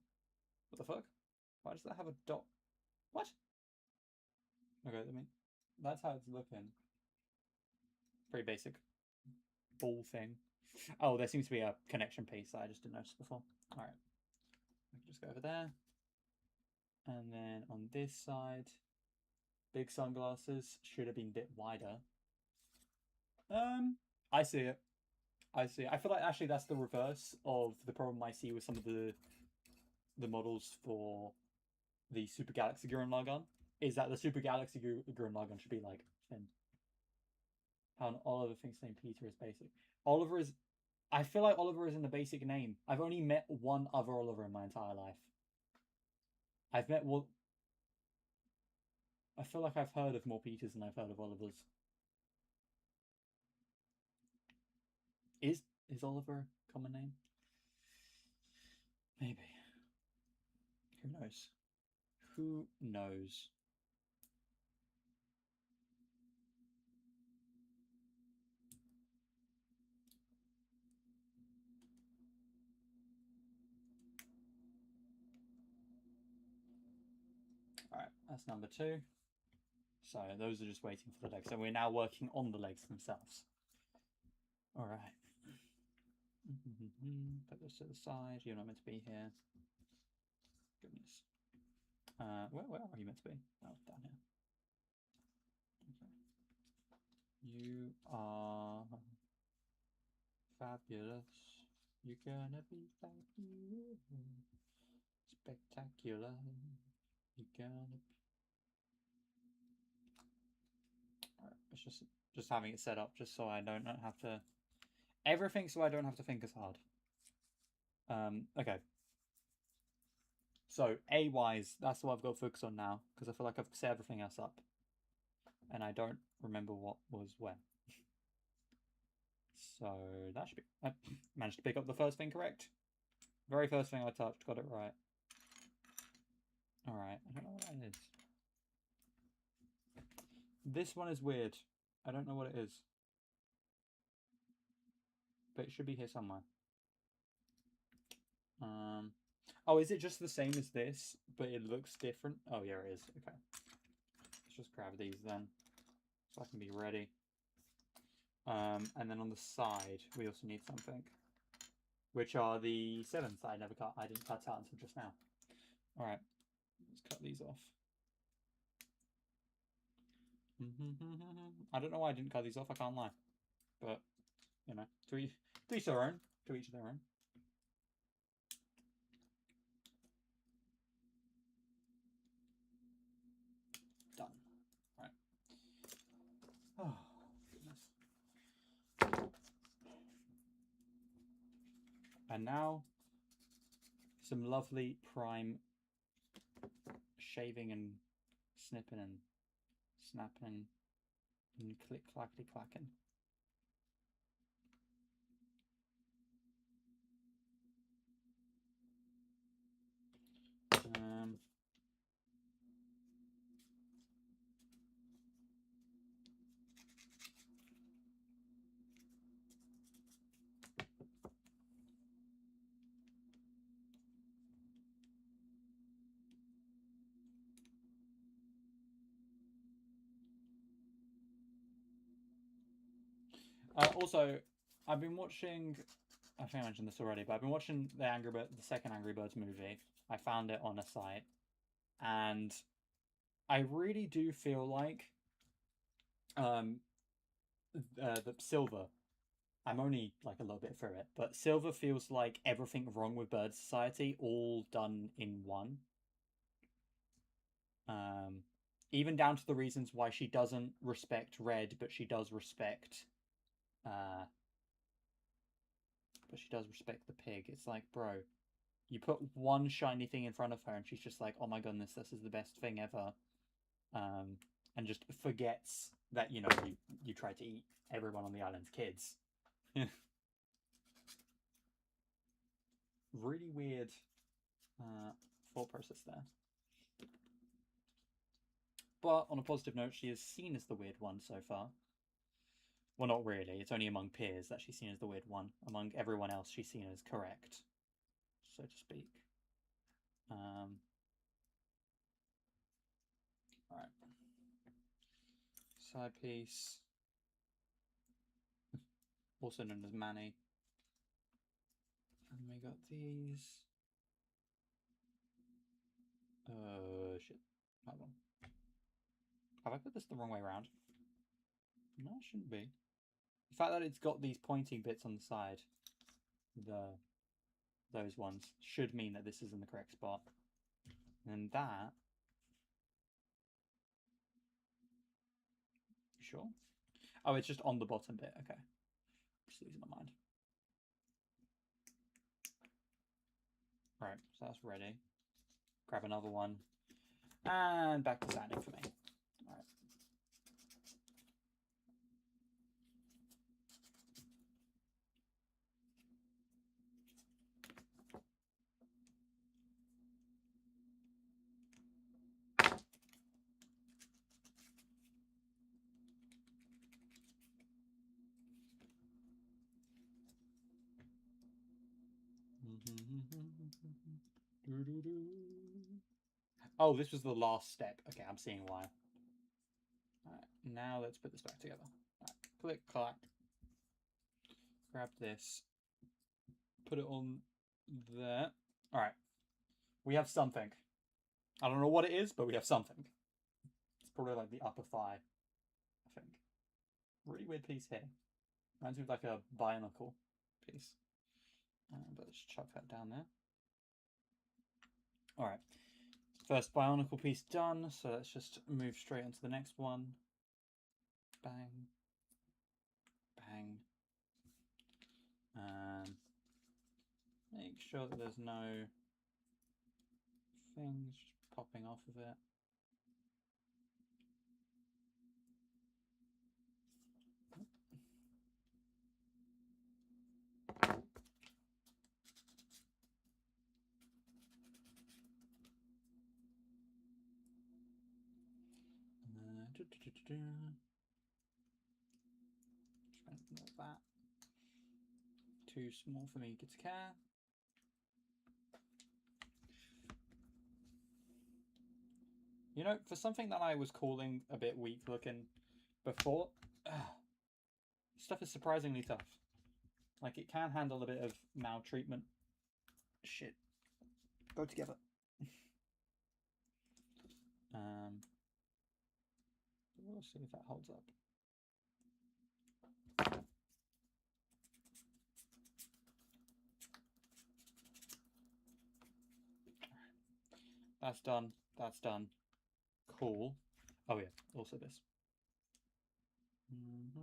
What the fuck? Why does that have a dot? What? Okay, I mean, that's how it's looking. Pretty basic ball thing. Oh, there seems to be a connection piece that I just didn't notice before. Alright. I can just go over there. And then on this side, big sunglasses should have been a bit wider. I see it. I see. I feel like actually that's the reverse of the problem I see with some of the models for the Super Galaxy Gurren Lagann. Is that the Super Galaxy Gurren Lagann should be like thin. How an Oliver thinks named Peter is basic. Oliver is. I feel like Oliver isn't a basic name. I've only met one other Oliver in my entire life. I've met one. I feel like I've heard of more Peters than I've heard of Olivers. Is Oliver a common name? Maybe. Who knows? Who knows? Alright, that's number 2. So those are just waiting for the legs. So we're now working on the legs themselves. Alright. Put this to the side. You're not meant to be here. Goodness. Where are you meant to be? Oh, down here. Okay. You are fabulous. You're gonna be fabulous. Spectacular. You're gonna be... Alright, let's just just having it set up just so I don't have to... Everything so I don't have to think as hard. Okay. So, A-wise, that's what I've got to focus on now, because I feel like I've set everything else up. And I don't remember what was when. So, that should be... I managed to pick up the first thing correct. Very first thing I touched, got it right. Alright, I don't know what that is. This one is weird. I don't know what it is. But it should be here somewhere. Oh, is it just the same as this, but it looks different? Oh, yeah, it is. Okay. Let's just grab these then, so I can be ready. And then on the side, we also need something, which are the 7s that I never cut. I didn't cut out until just now. All right, let's cut these off. I don't know why I didn't cut these off. I can't lie, but you know, to each their own. To each their own. Done. Right. Oh goodness. And now some lovely prime shaving and snipping and snapping and click clackety clacking. Also, I've been watching. I think I mentioned this already, but I've been watching the second Angry Birds movie. I found it on a site, and I really do feel like, the Silver. I'm only like a little bit through it, but Silver feels like everything wrong with Bird Society all done in one. Even down to the reasons why she doesn't respect Red, but she does respect the pig. It's like, bro, you put one shiny thing in front of her and she's just like, oh my goodness, this is the best thing ever. And just forgets that, you tried to eat everyone on the island's kids. Really weird thought process there. But on a positive note, she is seen as the weird one so far. Well, not really. It's only among peers that she's seen as the weird one. Among everyone else, she's seen as correct, so to speak. Alright. Side piece. Also known as Manny. And we got these. Shit. Hold on. Have I put this the wrong way around? No, it shouldn't be. The fact that it's got these pointing bits on the side, those ones, should mean that this is in the correct spot. And that... You sure? Oh, it's just on the bottom bit. Okay. Just losing my mind. Right, so that's ready. Grab another one. And back to sanding for me. Alright. Oh, this was the last step. Okay, I'm seeing why. Alright, now let's put this back together. Alright, click, clack. Grab this. Put it on there. Alright. We have something. I don't know what it is, but we have something. It's probably like the upper thigh, I think. Really weird piece here. Reminds me of like a bionicle piece. But let's chuck that down there. Alright. First bionicle piece done, so let's just move straight onto the next one. Bang. bang. Make sure that there's no things popping off of it. Not that. Too small for me to care. You know, for something that I was calling a bit weak looking before, stuff is surprisingly tough. Like, it can handle a bit of maltreatment. Shit. Go together. We'll see if that holds up. That's done. That's done. Cool. Oh yeah, also this. You know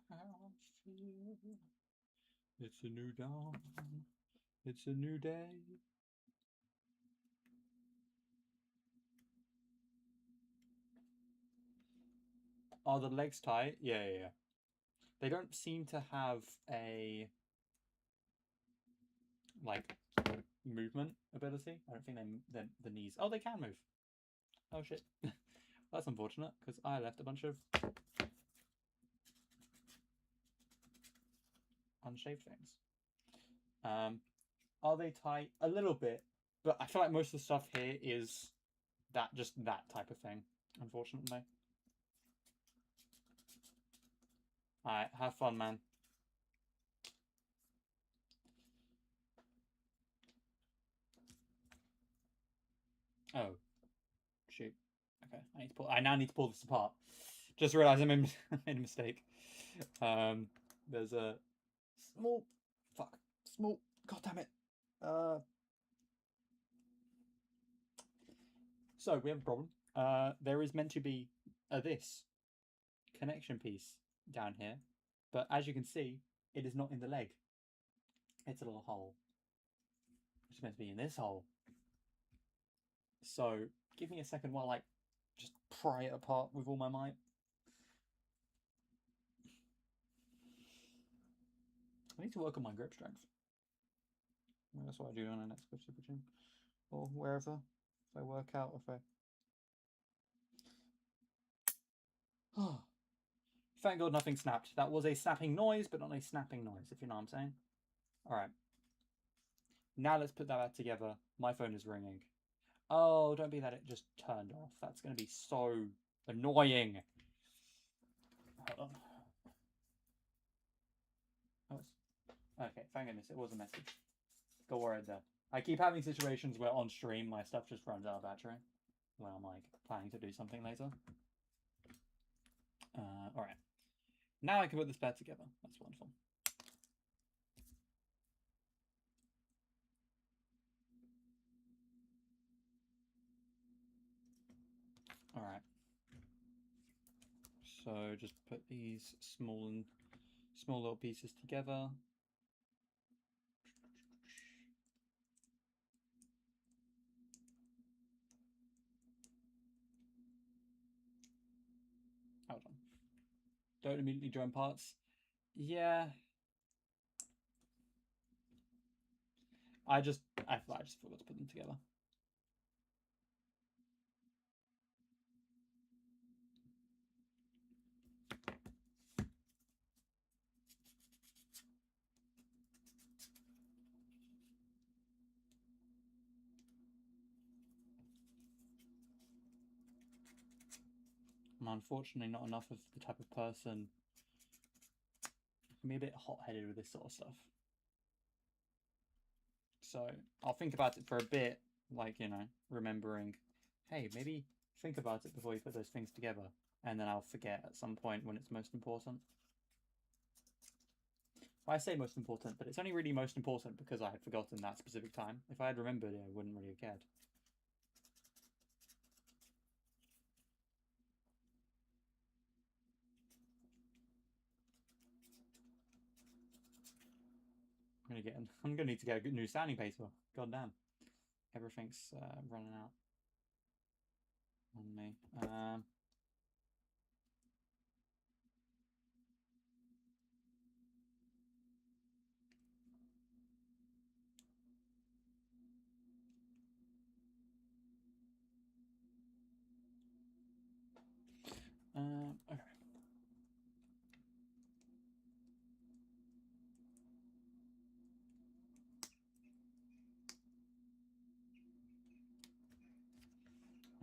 how I feel. It's a new dawn. It's a new day. Are the legs tight? Yeah. They don't seem to have a like movement ability. I don't think the knees. Oh, they can move. Oh shit. That's unfortunate because I left a bunch of unshaved things. Are they tight? A little bit, but I feel like most of the stuff here is just that type of thing, unfortunately. Alright, have fun, man. Oh. Shoot. Okay, I now need to pull this apart. Just realised I made a mistake. There's a small god damn it. So we have a problem. There is meant to be this connection piece down here, but as you can see, it is not in the leg. It's a little hole. It's meant to be in this hole. So give me a second while I just pry it apart with all my might. I need to work on my grip strength. That's what I do on the next super gym or wherever. If I work out, if I. Oh, thank God nothing snapped. That was a snapping noise, but not a snapping noise, if you know what I'm saying. All right. Now let's put that back together. My phone is ringing. Oh, don't be that it just turned off. That's going to be so annoying. Hold on. Oh, okay, thank goodness it was a message. Go worried there. I keep having situations where on stream my stuff just runs out of battery when I'm like planning to do something later. All right. Now I can put this back together. That's wonderful. All right. So just put these small little pieces together. Hold on. Don't immediately join parts. Yeah. I just forgot to put them together. I'm unfortunately not enough of the type of person who can be a bit hot-headed with this sort of stuff. So I'll think about it for a bit, like, you know, remembering, hey, maybe think about it before you put those things together, and then I'll forget at some point when it's most important. Well, I say most important, but it's only really most important because I had forgotten that specific time. If I had remembered it, I wouldn't really have cared. I'm gonna need to get a new standing paper. God damn. Everything's running out on me. Okay.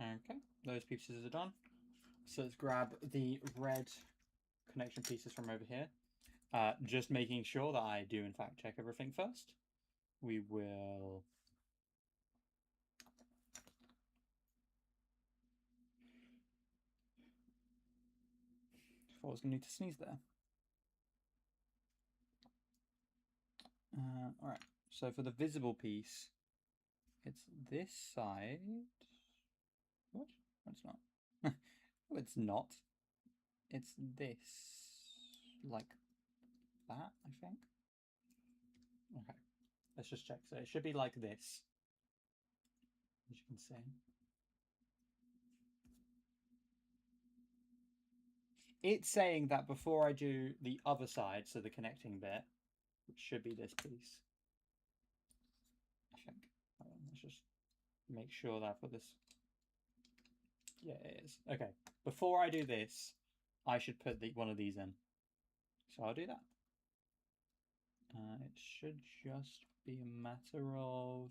Okay, those pieces are done. So let's grab the red connection pieces from over here. Just making sure that I do in fact check everything first. We will... I was going to need to sneeze there. Alright, so for the visible piece, it's this side. What? No, it's not. No, it's not. It's this. Like that, I think. Okay, let's just check. So it should be like this, as you can see. It's saying that before I do the other side, so the connecting bit, which should be this piece. I think. Let's just make sure that I've got this. Yeah, it is. Okay, before I do this, I should put one of these in. So I'll do that. It should just be a matter of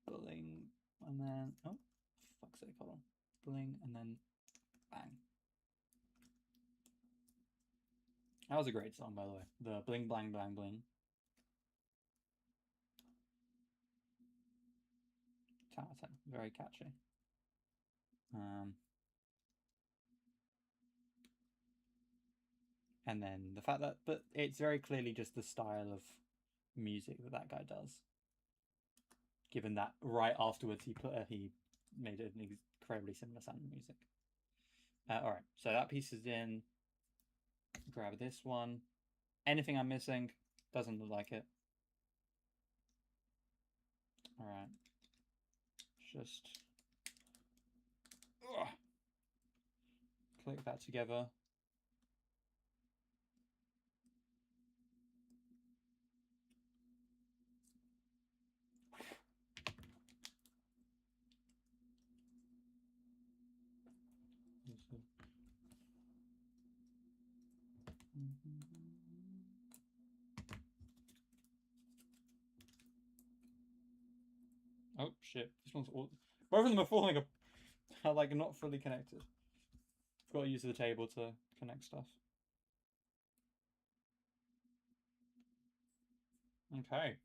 bling, and then, oh, fuck's sake, hold on. Bling, and then bang. That was a great song, by the way. The bling, blang, blang, bling. 10 out of 10. Very catchy. And then the fact that, but it's very clearly just the style of music that guy does. Given that right afterwards he made an incredibly similar sounding music. All right, so that piece is in. Grab this one. Anything I'm missing? Doesn't look like it. All right, just click that together. Oh shit! This one's all. Both of them are falling are like not fully connected. I've got to use the table to connect stuff. Okay.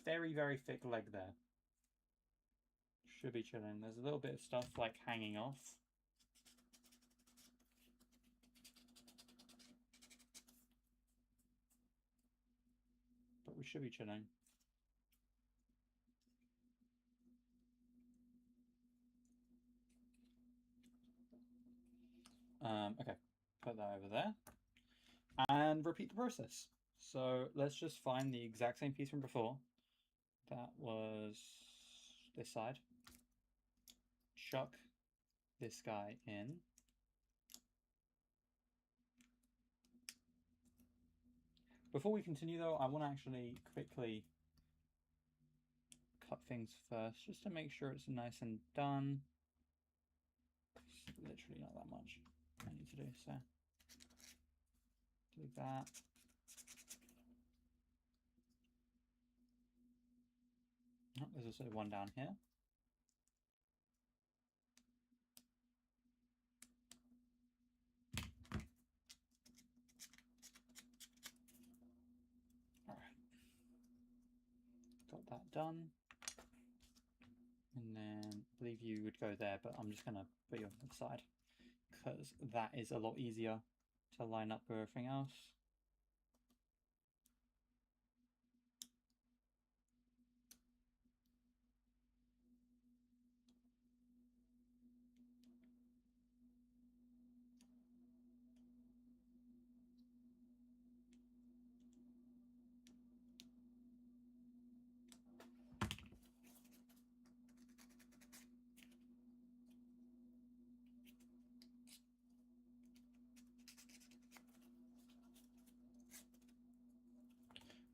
Very, very thick leg there. Should be chilling. There's a little bit of stuff like hanging off. But we should be chilling. Okay, put that over there. And repeat the process. So let's just find the exact same piece from before. That was this side. Chuck this guy in. Before we continue though, I want to actually quickly cut things first, just to make sure it's nice and done. It's literally not that much I need to do, so do that. Oh, there's also one down here. All right, got that done. And then I believe you would go there, but I'm just going to put you on the side because that is a lot easier to line up with everything else.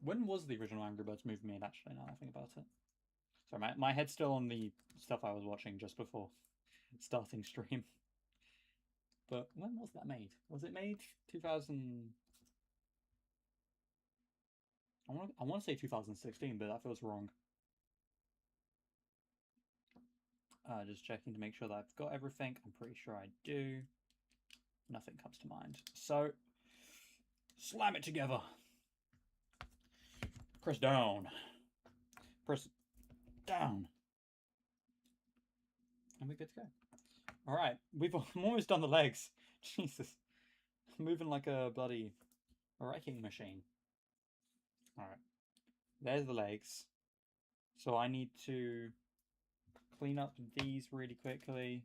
When was the original Angry Birds movie made, actually, now I think about it? Sorry, my head's still on the stuff I was watching just before starting stream. But when was that made? Was it made 2000... I want to say 2016, but that feels wrong. Just checking to make sure that I've got everything. I'm pretty sure I do. Nothing comes to mind. So, slam it together. Press down. Press down. And we're good to go. All right, I'm almost done the legs. Jesus, I'm moving like a bloody wrecking machine. All right, there's the legs. So I need to clean up these really quickly.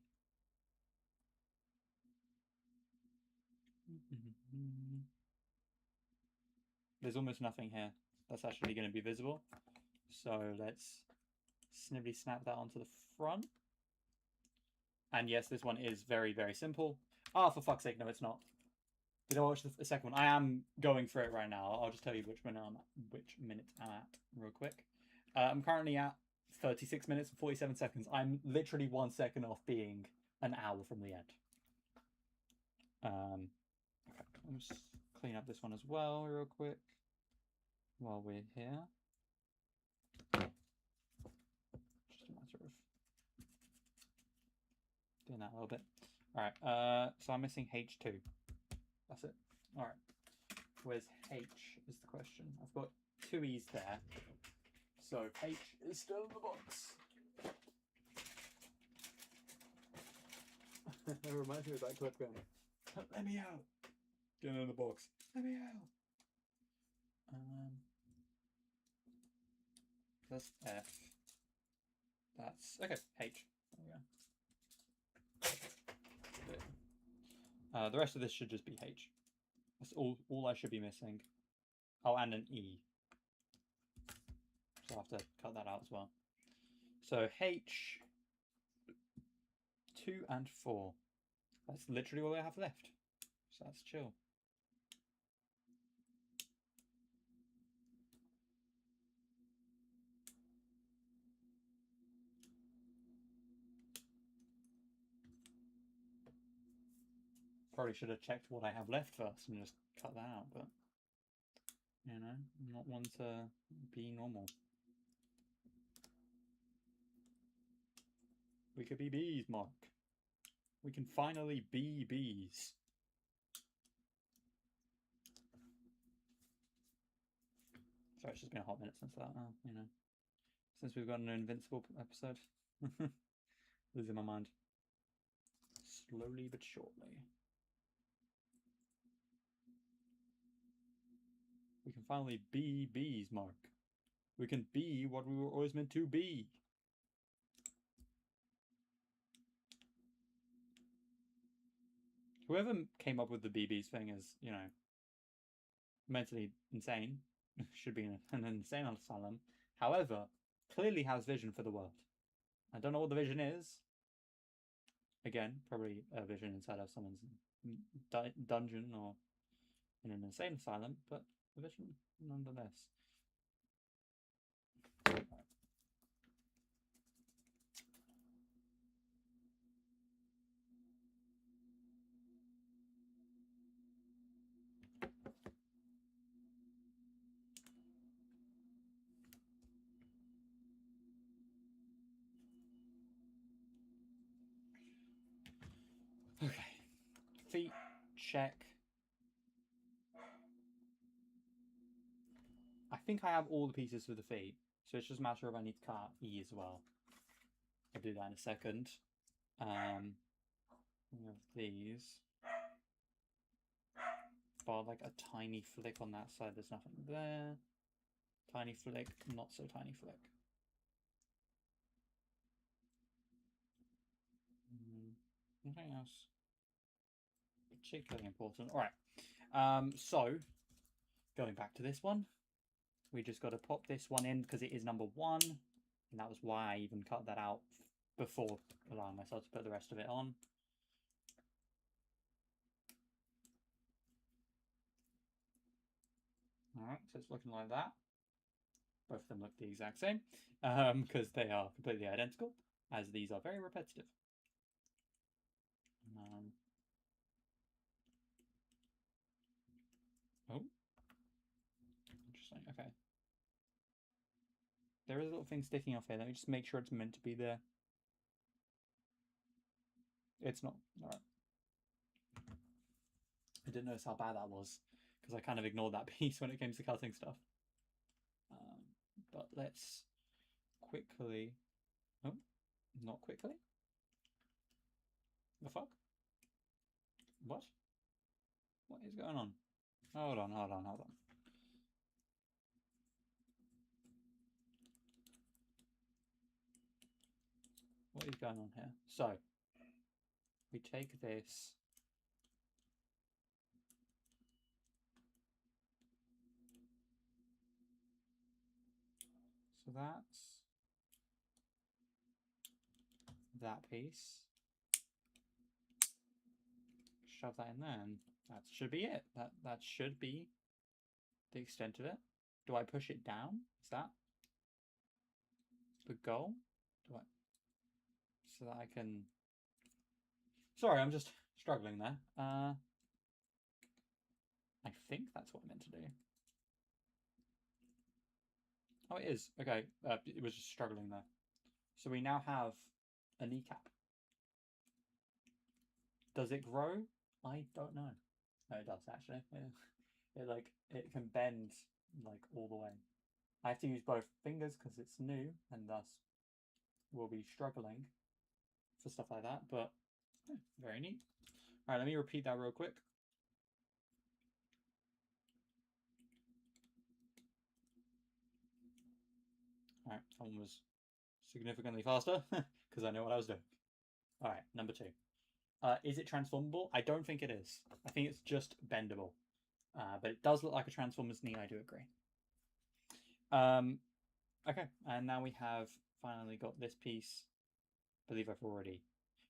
There's almost nothing here that's actually going to be visible. So let's snibbly snap that onto the front. And yes, this one is very, very simple. Ah, for fuck's sake, no, it's not. Did I watch the second one? I am going through it right now. I'll just tell you which minute I'm at real quick. I'm currently at 36 minutes and 47 seconds. I'm literally 1 second off being an hour from the end. Okay, let's clean up this one as well real quick while we're here. Just a matter of doing that a little bit. All right, so I'm missing H2. That's it. All right, where's H is the question. I've got 2 E's there, so H is still in the box. That reminds me of that clip going, let me out. Get in the box. Let me out. That's F. That's okay. H. There we go. The rest of this should just be H. That's all I should be missing. Oh, and an E. So I'll have to cut that out as well. So H, 2 and 4. That's literally all I have left. So that's chill. Probably should have checked what I have left first and just cut that out, but you know, I'm not one to be normal. We could be bees, Mark. We can finally be bees. Sorry, it's just been a hot minute since that, you know. Since we've got an Invincible episode. Losing my mind. Slowly but surely. We can finally be bees, Mark. We can be what we were always meant to be. Whoever came up with the BBs thing is, you know, mentally insane. Should be in an insane asylum. However, clearly has vision for the world. I don't know what the vision is. Again, probably a vision inside of someone's dungeon or in an insane asylum, but a vision nonetheless. Okay, feet, check. I think I have all the pieces for the feet, so it's just a matter of I need to cut out E as well. I'll do that in a second. We have these. Bar like a tiny flick on that side, there's nothing there. Tiny flick, not so tiny flick. Nothing else particularly important. All right. So going back to this one, we just got to pop this one in because it is number 1, and that was why I even cut that out before allowing myself to put the rest of it on. All right, so it's looking like that. Both of them look the exact same because they are completely identical, as these are very repetitive. Oh, interesting. Okay. There is a little thing sticking off here. Let me just make sure it's meant to be there. It's not. All right. I didn't notice how bad that was because I kind of ignored that piece when it came to cutting stuff. But let's quickly. Oh, not quickly. The fuck? What? What is going on? Hold on. What is going on here? So, we take this. So that's that piece. Shove that in there, and that should be it. That should be the extent of it. Do I push it down? Is that the goal? Do I? So that I can... Sorry, I'm just struggling there. I think that's what I meant to do. Oh, it is. Okay, it was just struggling there. So we now have a kneecap. Does it grow? I don't know. No, it does actually. Yeah. It can bend like all the way. I have to use both fingers because it's new, and thus we'll be struggling for stuff like that. But yeah, very neat. All right, let me repeat that real quick. All right, that one was significantly faster because I know what I was doing. All right, number 2. Is it transformable? I don't think it is. I think it's just bendable. But it does look like a Transformer's knee, I do agree. Okay, and now we have finally got this piece. I believe I've already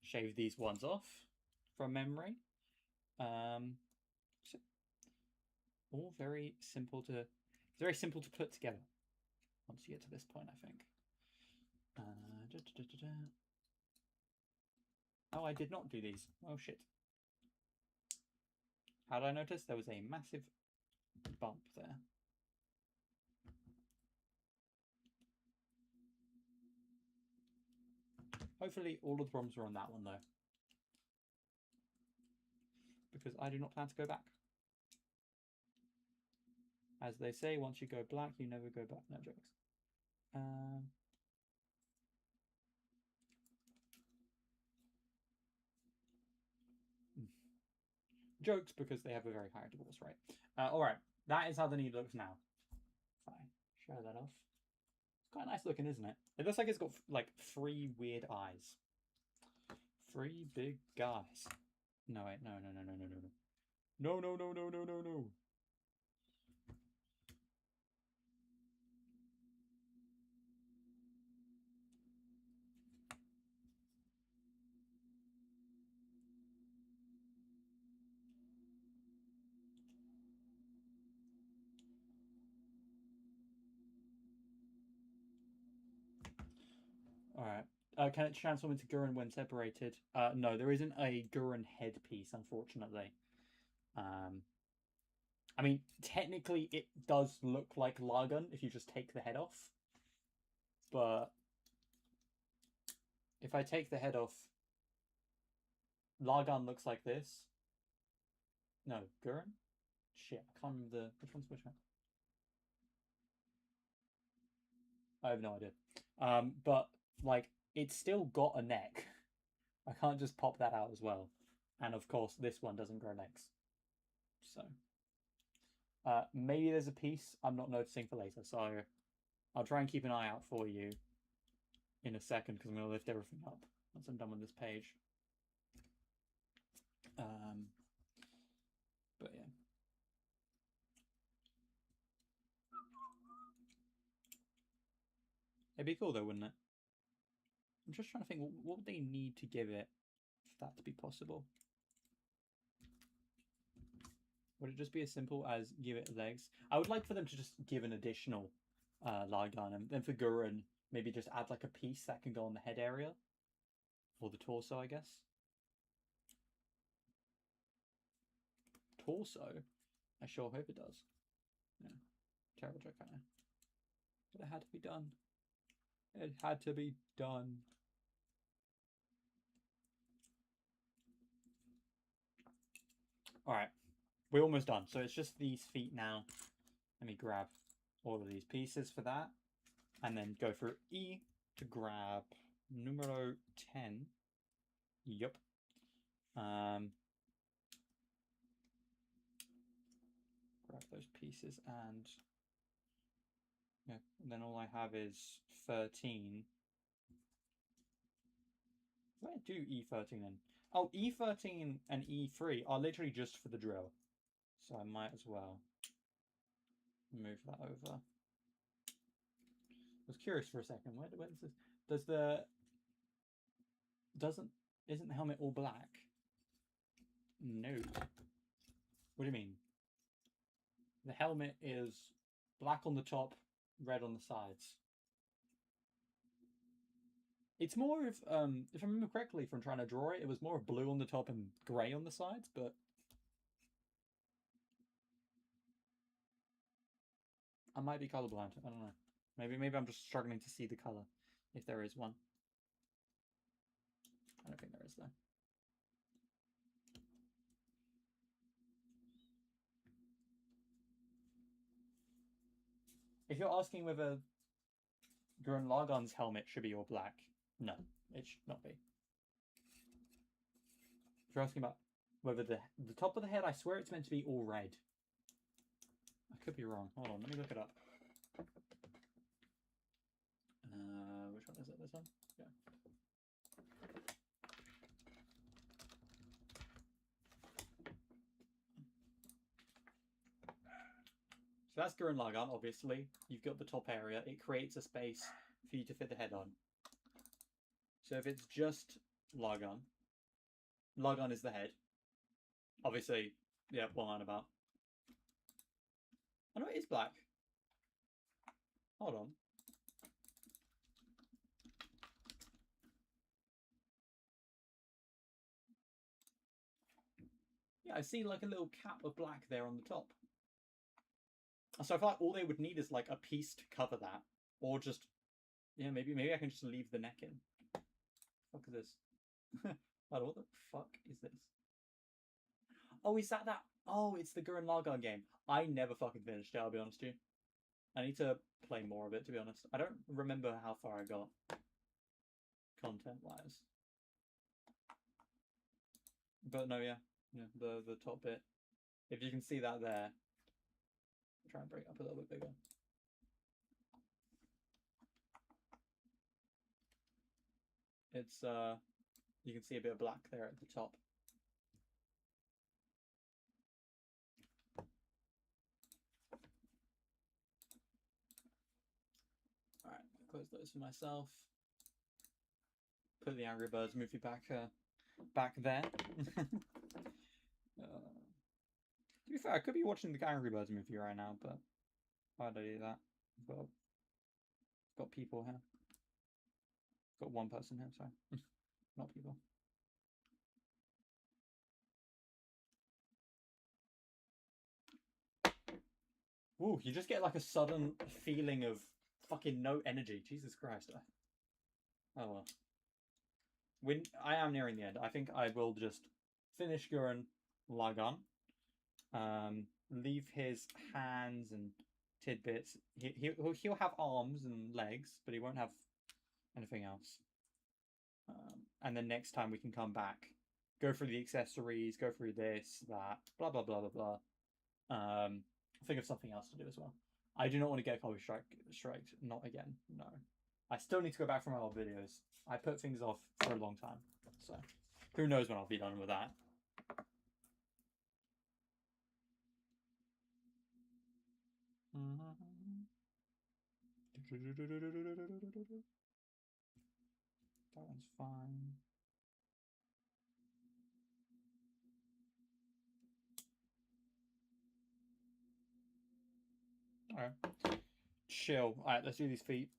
shaved these ones off from memory. So all very simple to... It's very simple to put together once you get to this point, I think. Oh, I did not do these. Oh, shit. How did I notice? There was a massive bump there. Hopefully all of the problems are on that one, though. Because I do not plan to go back. As they say, once you go black, you never go back. No jokes. Jokes because they have a very high divorce rate. Alright, that is how the knee looks now. If I show that off. It's quite nice looking, isn't it? It looks like it's got like 3 weird eyes. 3 big guys. No, wait, no. No. Alright. Can it transform into Gurren when separated? No, there isn't a Gurren headpiece, unfortunately. I mean, technically it does look like Lagann if you just take the head off. But if I take the head off, Lagann looks like this. No, Gurren? Shit, I can't remember which one's which one. I have no idea. But like, it's still got a neck. I can't just pop that out as well. And of course, this one doesn't grow legs. So, maybe there's a piece I'm not noticing for later. So, I'll try and keep an eye out for you in a second because I'm going to lift everything up once I'm done with this page. But yeah. It'd be cool though, wouldn't it? I'm just trying to think, what would they need to give it for that to be possible? Would it just be as simple as give it legs? I would like for them to just give an additional Lagann, and then for Gurren, maybe just add like a piece that can go on the head area or the torso, I guess. Torso? I sure hope it does. Yeah, terrible joke, I know. But it had to be done. It had to be done. Alright, we're almost done. So it's just these feet now. Let me grab all of these pieces for that. And then go for E to grab numero 10. Yup. Grab those pieces and yeah, and then all I have is 13. Where do E13 then? Oh, E13 and E3 are literally just for the drill. So I might as well move that over. I was curious for a second. Where is this? Does the isn't the helmet all black? No. What do you mean? The helmet is black on the top, red on the sides. It's more of if I remember correctly from trying to draw it, it was more of blue on the top and grey on the sides, but I might be colorblind. I don't know. Maybe I'm just struggling to see the color, if there is one. I don't think there is though. If you're asking whether Gurren Lagann's helmet should be all black, no, it should not be. If you're asking about whether the top of the head, I swear it's meant to be all red. I could be wrong. Hold on, let me look it up. Which one is it? This one? Yeah. So that's Gurren Lagann, obviously. You've got the top area. It creates a space for you to fit the head on. So if it's just Lagann, Lagann is the head. Obviously, yeah, one line about. I know it is black. Hold on. Yeah, I see like a little cap of black there on the top. So I feel like all they would need is like a piece to cover that, or just yeah, maybe I can just leave the neck in. What the fuck is this? What the fuck is this? Oh, is that? Oh, it's the Gurren Lagann game. I never fucking finished it, I'll be honest with you. I need to play more of it, to be honest. I don't remember how far I got, content-wise. But no, yeah, the top bit. If you can see that there, I'll try and bring it up a little bit bigger. It's you can see a bit of black there at the top. Alright, close those for myself. Put the Angry Birds movie back there. To be fair, I could be watching the Angry Birds movie right now, but why do I do that? I've got people here. Got one person here, sorry. Not people. Ooh, you just get like a sudden feeling of fucking no energy. Jesus Christ. Oh well. I am nearing the end. I think I will just finish Gurren Lagann. Leave his hands and tidbits. He'll have arms and legs, but he won't have anything else. And then next time we can come back, go through the accessories, go through this, that, blah blah blah blah blah. Think of something else to do as well. I do not want to get copy striked. Not again. No. I still need to go back from my old videos. I put things off for a long time, so who knows when I'll be done with that. That one's fine. Alright. Chill. Alright, let's do these feet.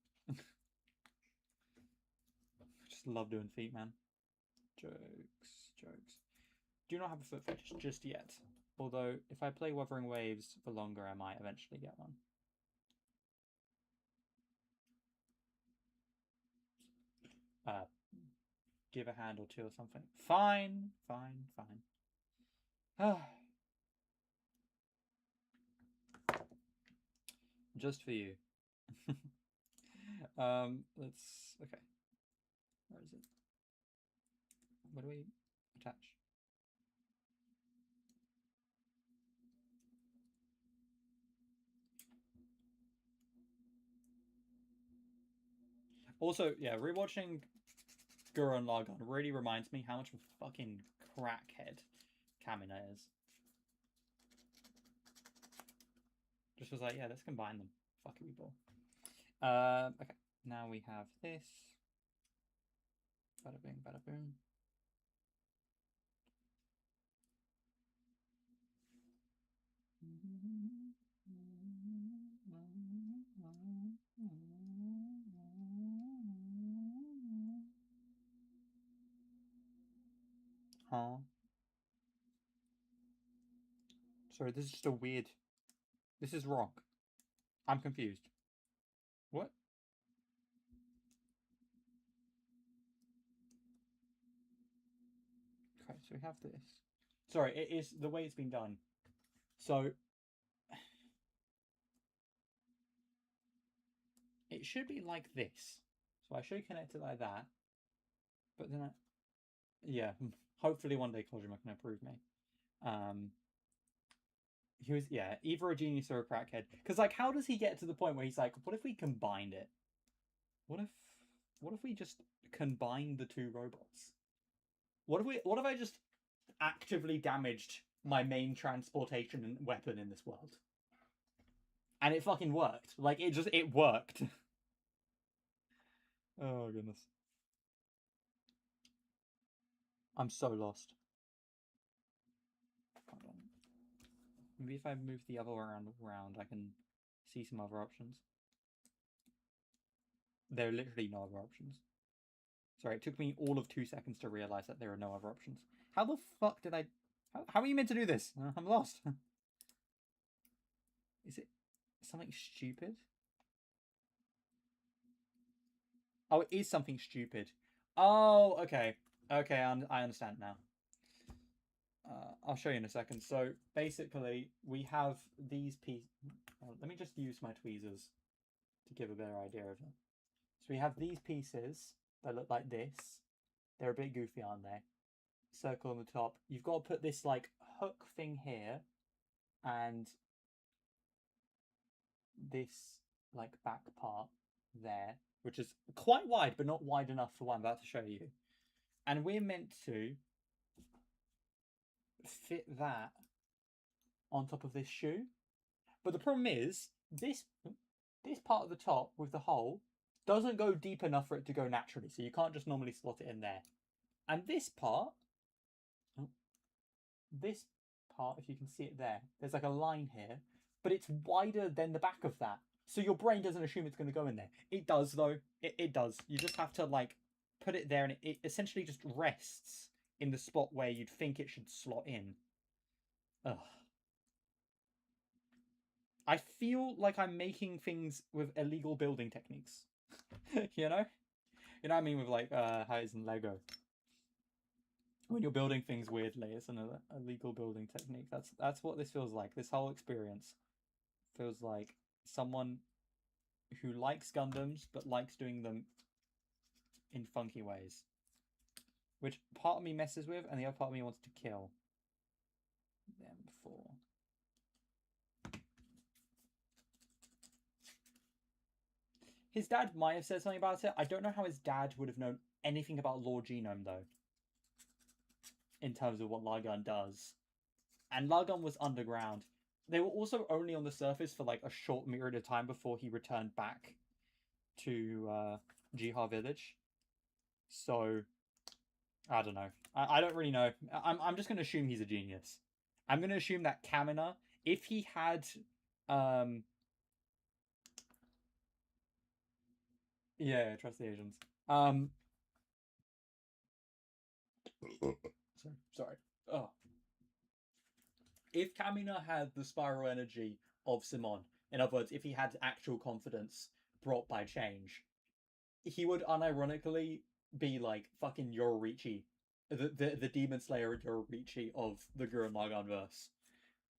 Just love doing feet, man. Jokes. Do not have a foot fetish just yet. Although, if I play Wuthering Waves for longer, I might eventually get one. Give a hand or two or something. Fine. Just for you. Let's... Okay. Where is it? Where do we attach? Also, yeah, rewatching Gurren Lagann really reminds me how much of a fucking crackhead Kamina is. Just was like, yeah, let's combine them. Fuck it, people. Okay, now we have this. Bada bing, bada boom. Huh? Sorry, this is just a weird... This is wrong. I'm confused. What? Okay, so we have this. Sorry, it is the way it's been done. So... It should be like this. So I should connect it like that. But then I... Yeah, hopefully one day Kojima can approve me. He was, yeah, either a genius or a crackhead. Because, like, how does he get to the point where he's like, what if we combined it? What if we just combined the two robots? What if I just actively damaged my main transportation weapon in this world? And it fucking worked. Like, it worked. Oh, goodness. I'm so lost. Hold on. Maybe if I move the other way around, I can see some other options. There are literally no other options. Sorry, it took me all of 2 seconds to realize that there are no other options. How the fuck did I... How are you meant to do this? I'm lost. Is it something stupid? Oh, it is something stupid. Oh, okay. Okay, I understand now. I'll show you in a second. So, basically, we have these pieces... let me just use my tweezers to give a better idea of them. So we have these pieces that look like this. They're a bit goofy, aren't they? Circle on the top. You've got to put this, like, hook thing here. And this, like, back part there. Which is quite wide, but not wide enough for what I'm about to show you. And we're meant to fit that on top of this shoe. But the problem is, this part of the top with the hole doesn't go deep enough for it to go naturally. So you can't just normally slot it in there. And this part, if you can see it there, there's like a line here, but it's wider than the back of that. So your brain doesn't assume it's going to go in there. It does, though. It does. You just have to, like, put it there, and it essentially just rests in the spot where you'd think it should slot in. Ugh. I feel like I'm making things with illegal building techniques. You know? You know what I mean with, like, how it's in Lego. When you're building things weirdly, it's an illegal building technique. That's what this feels like. This whole experience feels like someone who likes Gundams, but likes doing them in funky ways. Which part of me messes with, and the other part of me wants to kill them for. His dad might have said something about it. I don't know how his dad would have known anything about Lore Genome, though. In terms of what Lagann does. And Lagann was underground. They were also only on the surface for like a short period of time before he returned back to Jihar Village. So, I don't know. I don't really know. I'm just going to assume he's a genius. I'm going to assume that Kamina, if he had Yeah, trust the Asians. Sorry. Oh. If Kamina had the spiral energy of Simon, in other words, if he had actual confidence brought by change, he would unironically be like fucking Yororichi, the Demon Slayer Yororichi of the Gurren Lagann verse,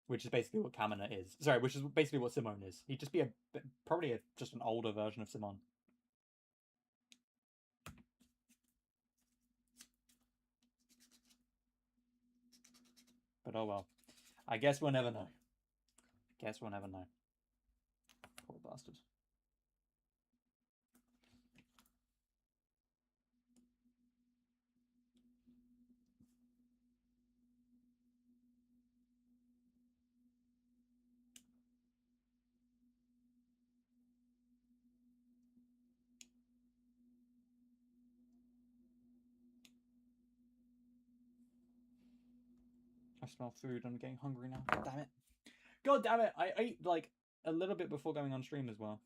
which is basically what Kamina is. Sorry, which is basically what Simone is. He'd just be probably just an older version of Simone. But oh well. I guess we'll never know. Guess we'll never know. Poor bastard. I smell food. I'm getting hungry now. God damn it. God damn it. I ate like a little bit before going on stream as well.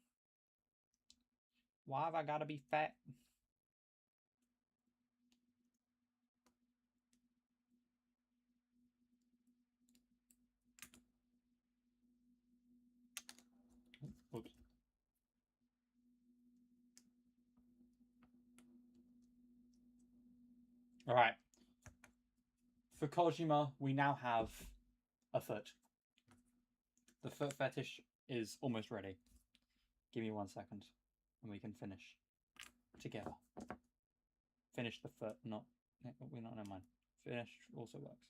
Why have I gotta be fat? Oops. Alright. For Kojima, we now have a foot. The foot fetish is almost ready. Give me 1 second and we can finish together. Finish the foot, not... We're not, never mind. Finish also works.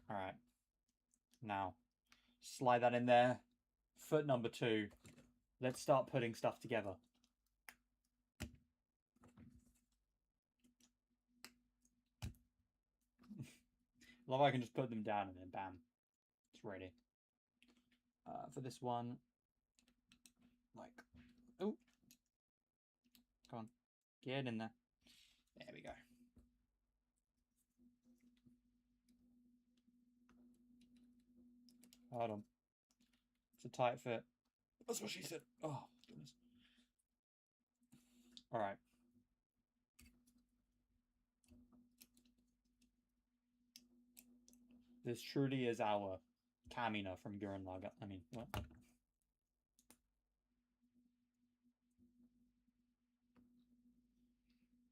Alright. Now, slide that in there. Foot number 2. Let's start putting stuff together. Love I can just put them down and then bam. It's ready. For this one, like, oh, come on, get in there. There we go. Hold on. It's a tight fit. That's what she said. Oh, goodness. All right. This truly is our Kamina from Gurren Lagann. I mean, what?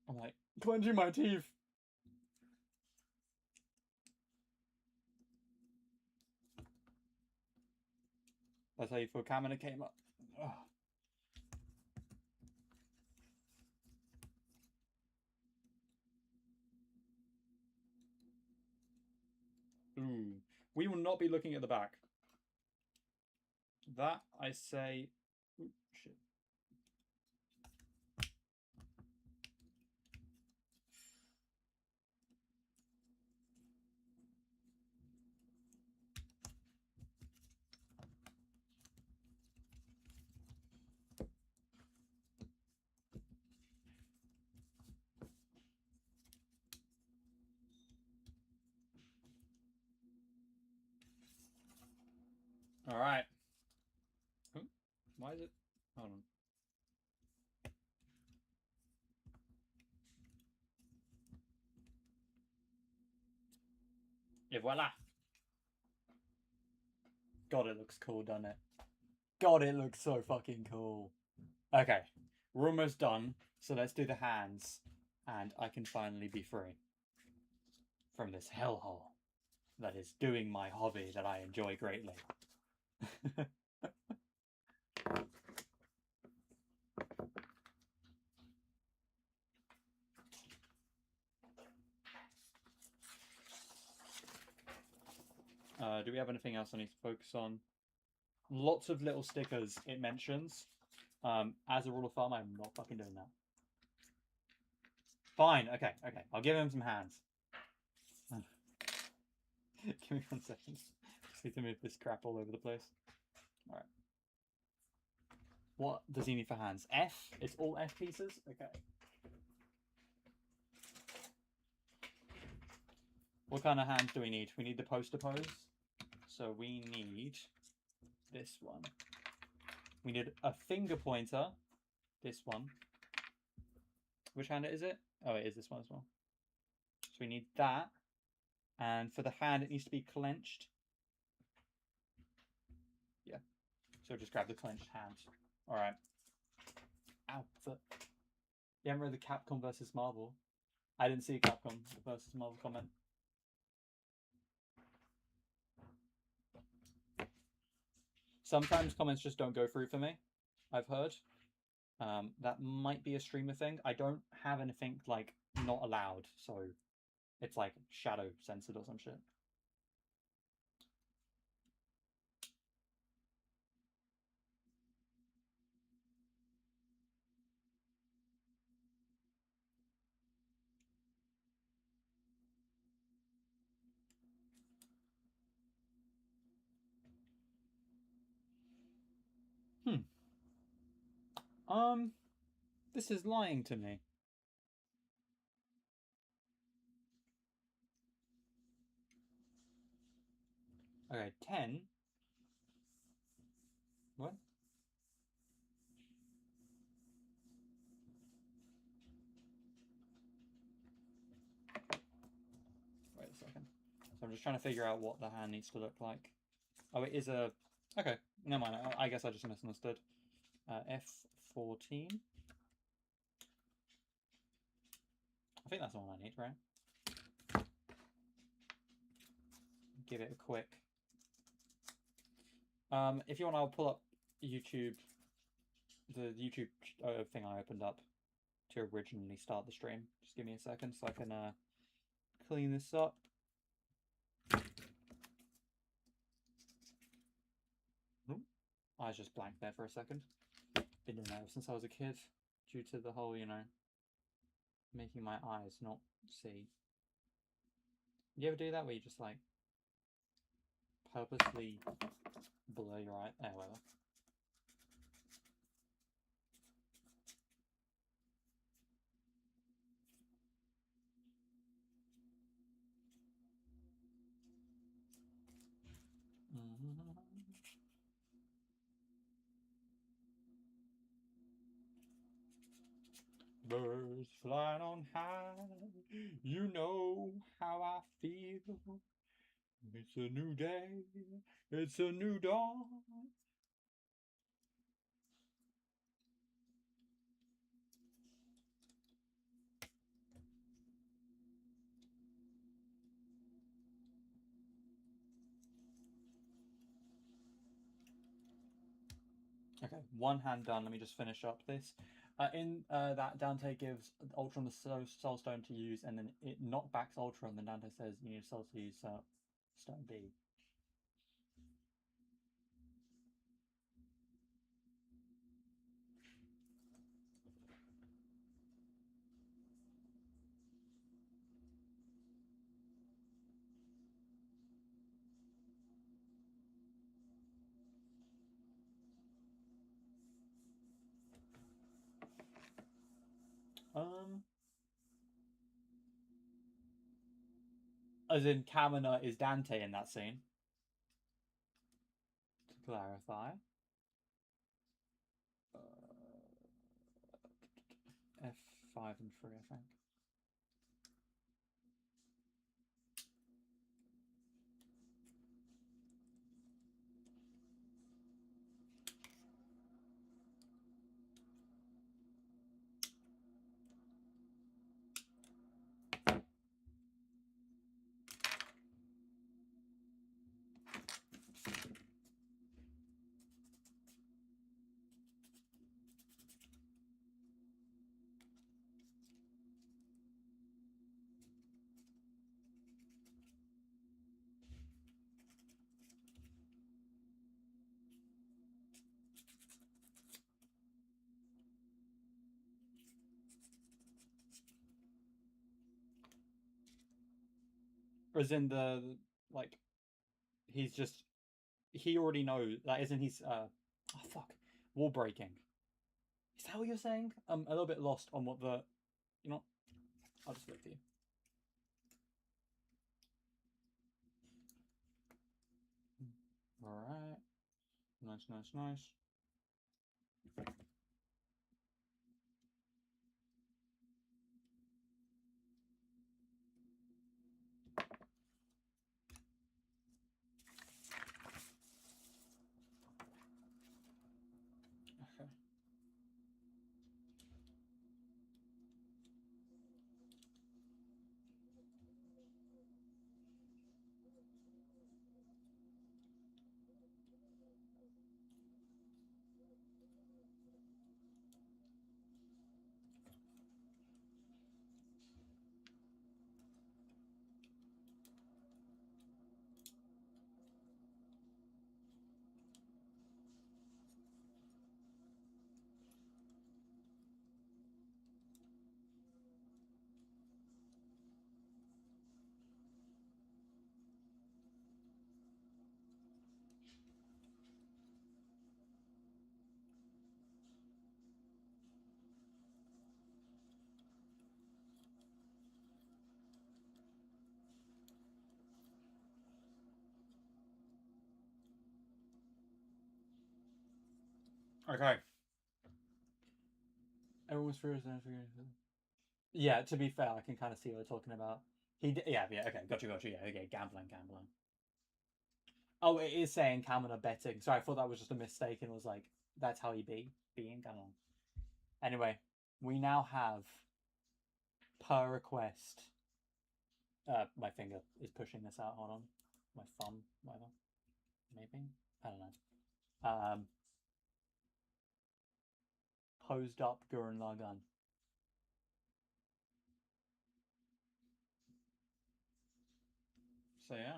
I'm like, clenching my teeth. That's how you feel Kamina came up. Oh. Ooh. We will not be looking at the back. That, I say... Ooh, shit. All right. Ooh, why is it? Hold on. Et voila. God, it looks cool, doesn't it? God, it looks so fucking cool. Okay, we're almost done. So let's do the hands. And I can finally be free from this hellhole that is doing my hobby that I enjoy greatly. Do we have anything else I need to focus on? Lots of little stickers it mentions. As a rule of thumb, I'm not fucking doing that. Fine, okay. I'll give him some hands. Give me 1 second. Just need to move this crap all over the place. Alright. What does he need for hands? F? It's all F pieces? Okay. What kind of hands do we need? We need the poster pose. So we need this one. We need a finger pointer. This one. Which hand is it? Oh, it is this one as well. So we need that. And for the hand, it needs to be clenched. Yeah. So just grab the clenched hand. Alright. Ow, foot. You haven't read the Capcom versus Marvel? I didn't see Capcom versus Marvel comment. Sometimes comments just don't go through for me, I've heard. That might be a streamer thing. I don't have anything like not allowed, so it's like shadow censored or some shit. This is lying to me. Okay, 10. What? Wait a second. So I'm just trying to figure out what the hand needs to look like. Oh, it is a... Okay, never mind. I guess I just misunderstood. F14. I think that's all I need, right? Give it a quick... if you want, I'll pull up YouTube... The YouTube thing I opened up to originally start the stream. Just give me a second so I can clean this up. I was just blank there for a second. Been doing that since I was a kid, due to the whole, you know, making my eyes not see. You ever do that where you just like purposely blur your eye? Oh, whatever. Birds flying on high, you know how I feel. It's a new day, it's a new dawn. Okay, one hand done. Let me just finish up this. In that, Dante gives Ultron the Soul Stone to use, and then it knockbacks Ultron, and then Dante says you need Soul to use Stone B. As in, Kamina is Dante in that scene. To clarify. F5 and 3, I think. As in the like, he's just he already knows that isn't he's oh fuck, wall breaking. Is that what you're saying? I'm a little bit lost on what the... You know, I'll just look for you. Alright. Nice, nice, nice. Okay. Okay. Everyone's frozen. Yeah, to be fair, I can kind of see what you're talking about. Yeah, okay, gotcha. Yeah, okay, gambling. Oh, it is saying Cameron are betting. Sorry, I thought that was just a mistake and was like, that's how you being gambling. Anyway, we now have, per request, my finger is pushing this out. Hold on, my thumb, whatever, maybe, I don't know. Posed up Gurren Lagann. So yeah,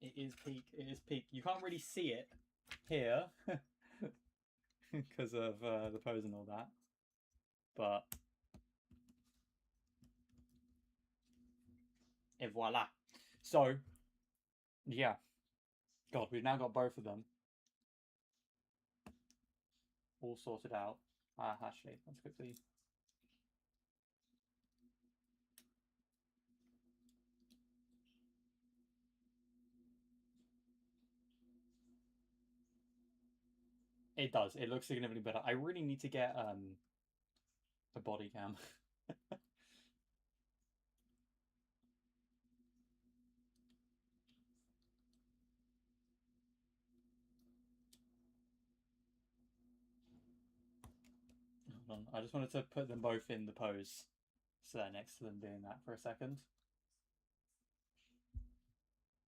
it is peak. It is peak. You can't really see it here because of the pose and all that, but et voila. So yeah, God, we've now got both of them all sorted out. Actually, let's quickly. It does. It looks significantly better. I really need to get a body cam. Hold on. I just wanted to put them both in the pose. So they're next to them doing that for a second.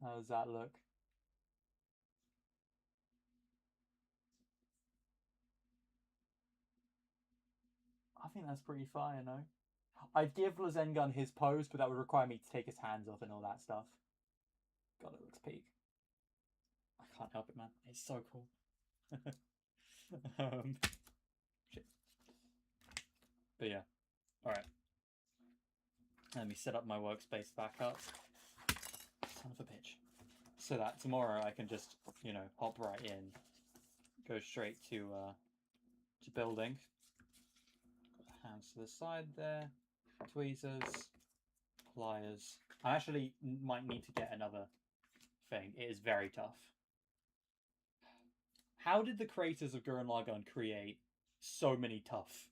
How does that look? I think that's pretty fire, no? I'd give Lazengun his pose, but that would require me to take his hands off and all that stuff. God, it looks peak. I can't help it, man. It's so cool. Shit. But yeah. Alright. Let me set up my workspace back up. Son of a bitch. So that tomorrow I can just, you know, hop right in. Go straight to building. Got the hands to the side there. Tweezers. Pliers. I actually might need to get another thing. It is very tough. How did the creators of Gurren Lagann create so many tough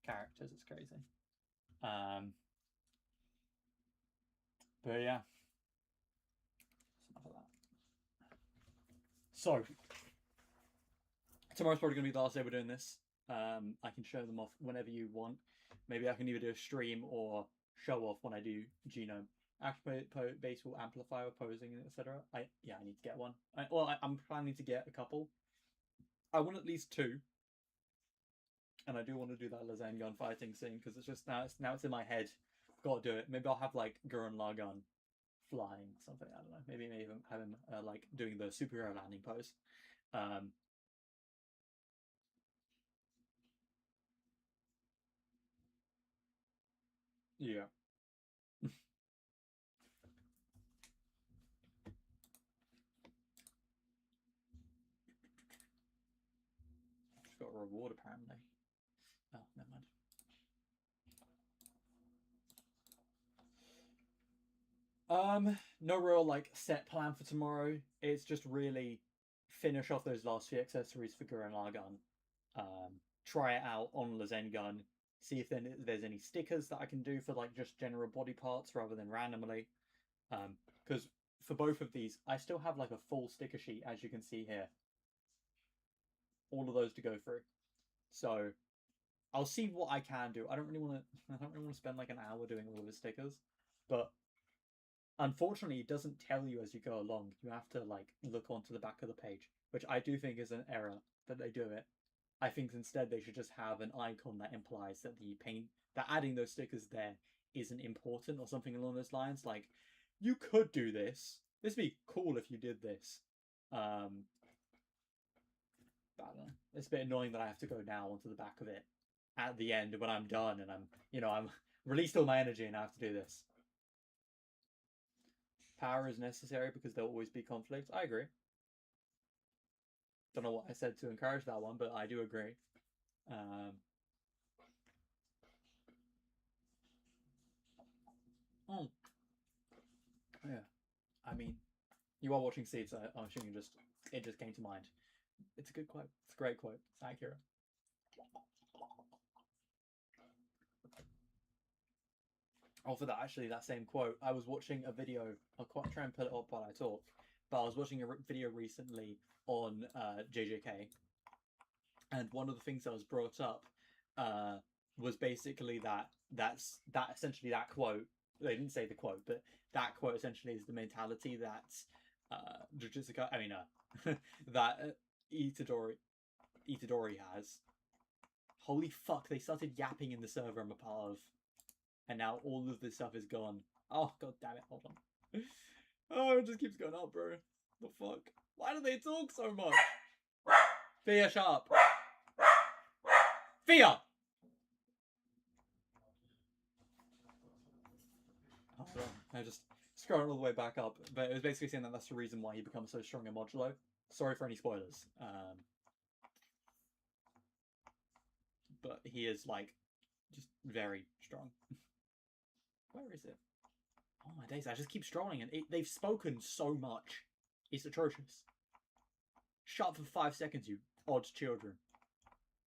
characters? It's crazy. But yeah. Enough of that. So tomorrow's probably going to be the last day we're doing this. I can show them off whenever you want. Maybe I can either do a stream or show off when I do genome basal amplifier posing, etc. I need to get one. I'm planning to get a couple. I want at least 2, and I do want to do that Lazengun fighting scene because it's just now it's in my head. Got to do it. Maybe I'll have like Gurren Lagann flying something. I don't know. Maybe even have him like doing the superhero landing pose. Yeah. Just got to reward, apparently. Oh, never mind. No real like set plan for tomorrow. It's just really finish off those last few accessories for Gurren Lagann. Try it out on Lagann. See if then there's any stickers that I can do for like just general body parts rather than randomly. Because for both of these, I still have like a full sticker sheet, as you can see here. All of those to go through. So I'll see what I can do. I don't really want to spend like an hour doing all of the stickers, but unfortunately, it doesn't tell you as you go along. You have to like look onto the back of the page, which I do think is an error that they do it. I think instead they should just have an icon that implies that that adding those stickers there isn't important or something along those lines. Like, you could do this. This would be cool if you did this. But I don't know. It's a bit annoying that I have to go now onto the back of it at the end when I'm done and I'm released all my energy and I have to do this. Power is necessary because there'll always be conflict. I agree. Don't know what I said to encourage that one, but I do agree. Oh. Yeah. I mean, you are watching Seeds, so I'm assuming it just came to mind. It's a good quote. It's a great quote. It's accurate. Oh, for that, actually, that same quote, I was watching a video. I'll try and put it up while I talk. But I was watching a video recently on JJK, and one of the things that was brought up was basically that's essentially that quote. They didn't say the quote, but that quote essentially is the mentality that that Itadori has. Holy fuck! They started yapping in the server I'm a part of, and now all of this stuff is gone. Oh god damn it! Hold on. Oh, it just keeps going up, bro. The fuck? Why do they talk so much? Fia, shut up. Fia! Hold on. I just scrolled all the way back up, but it was basically saying that that's the reason why he becomes so strong in Modulo. Sorry for any spoilers. But he is, like, just very strong. Where is it? Oh my days, I just keep scrolling and they've spoken so much. It's atrocious. Shut up for 5 seconds, you odd children.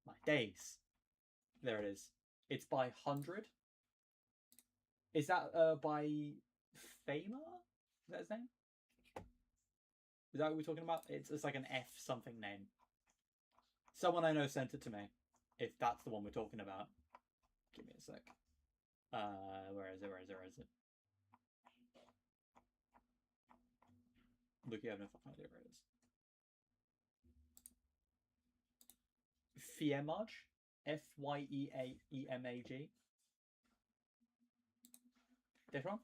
My days. There it is. It's by 100. Is that by Famer? Is that his name? Is that what we're talking about? It's like an F something name. Someone I know sent it to me. If that's the one we're talking about. Give me a sec. Where is it? Look, you have no fucking idea where it is. Fiemag? Fyeaemag. This one?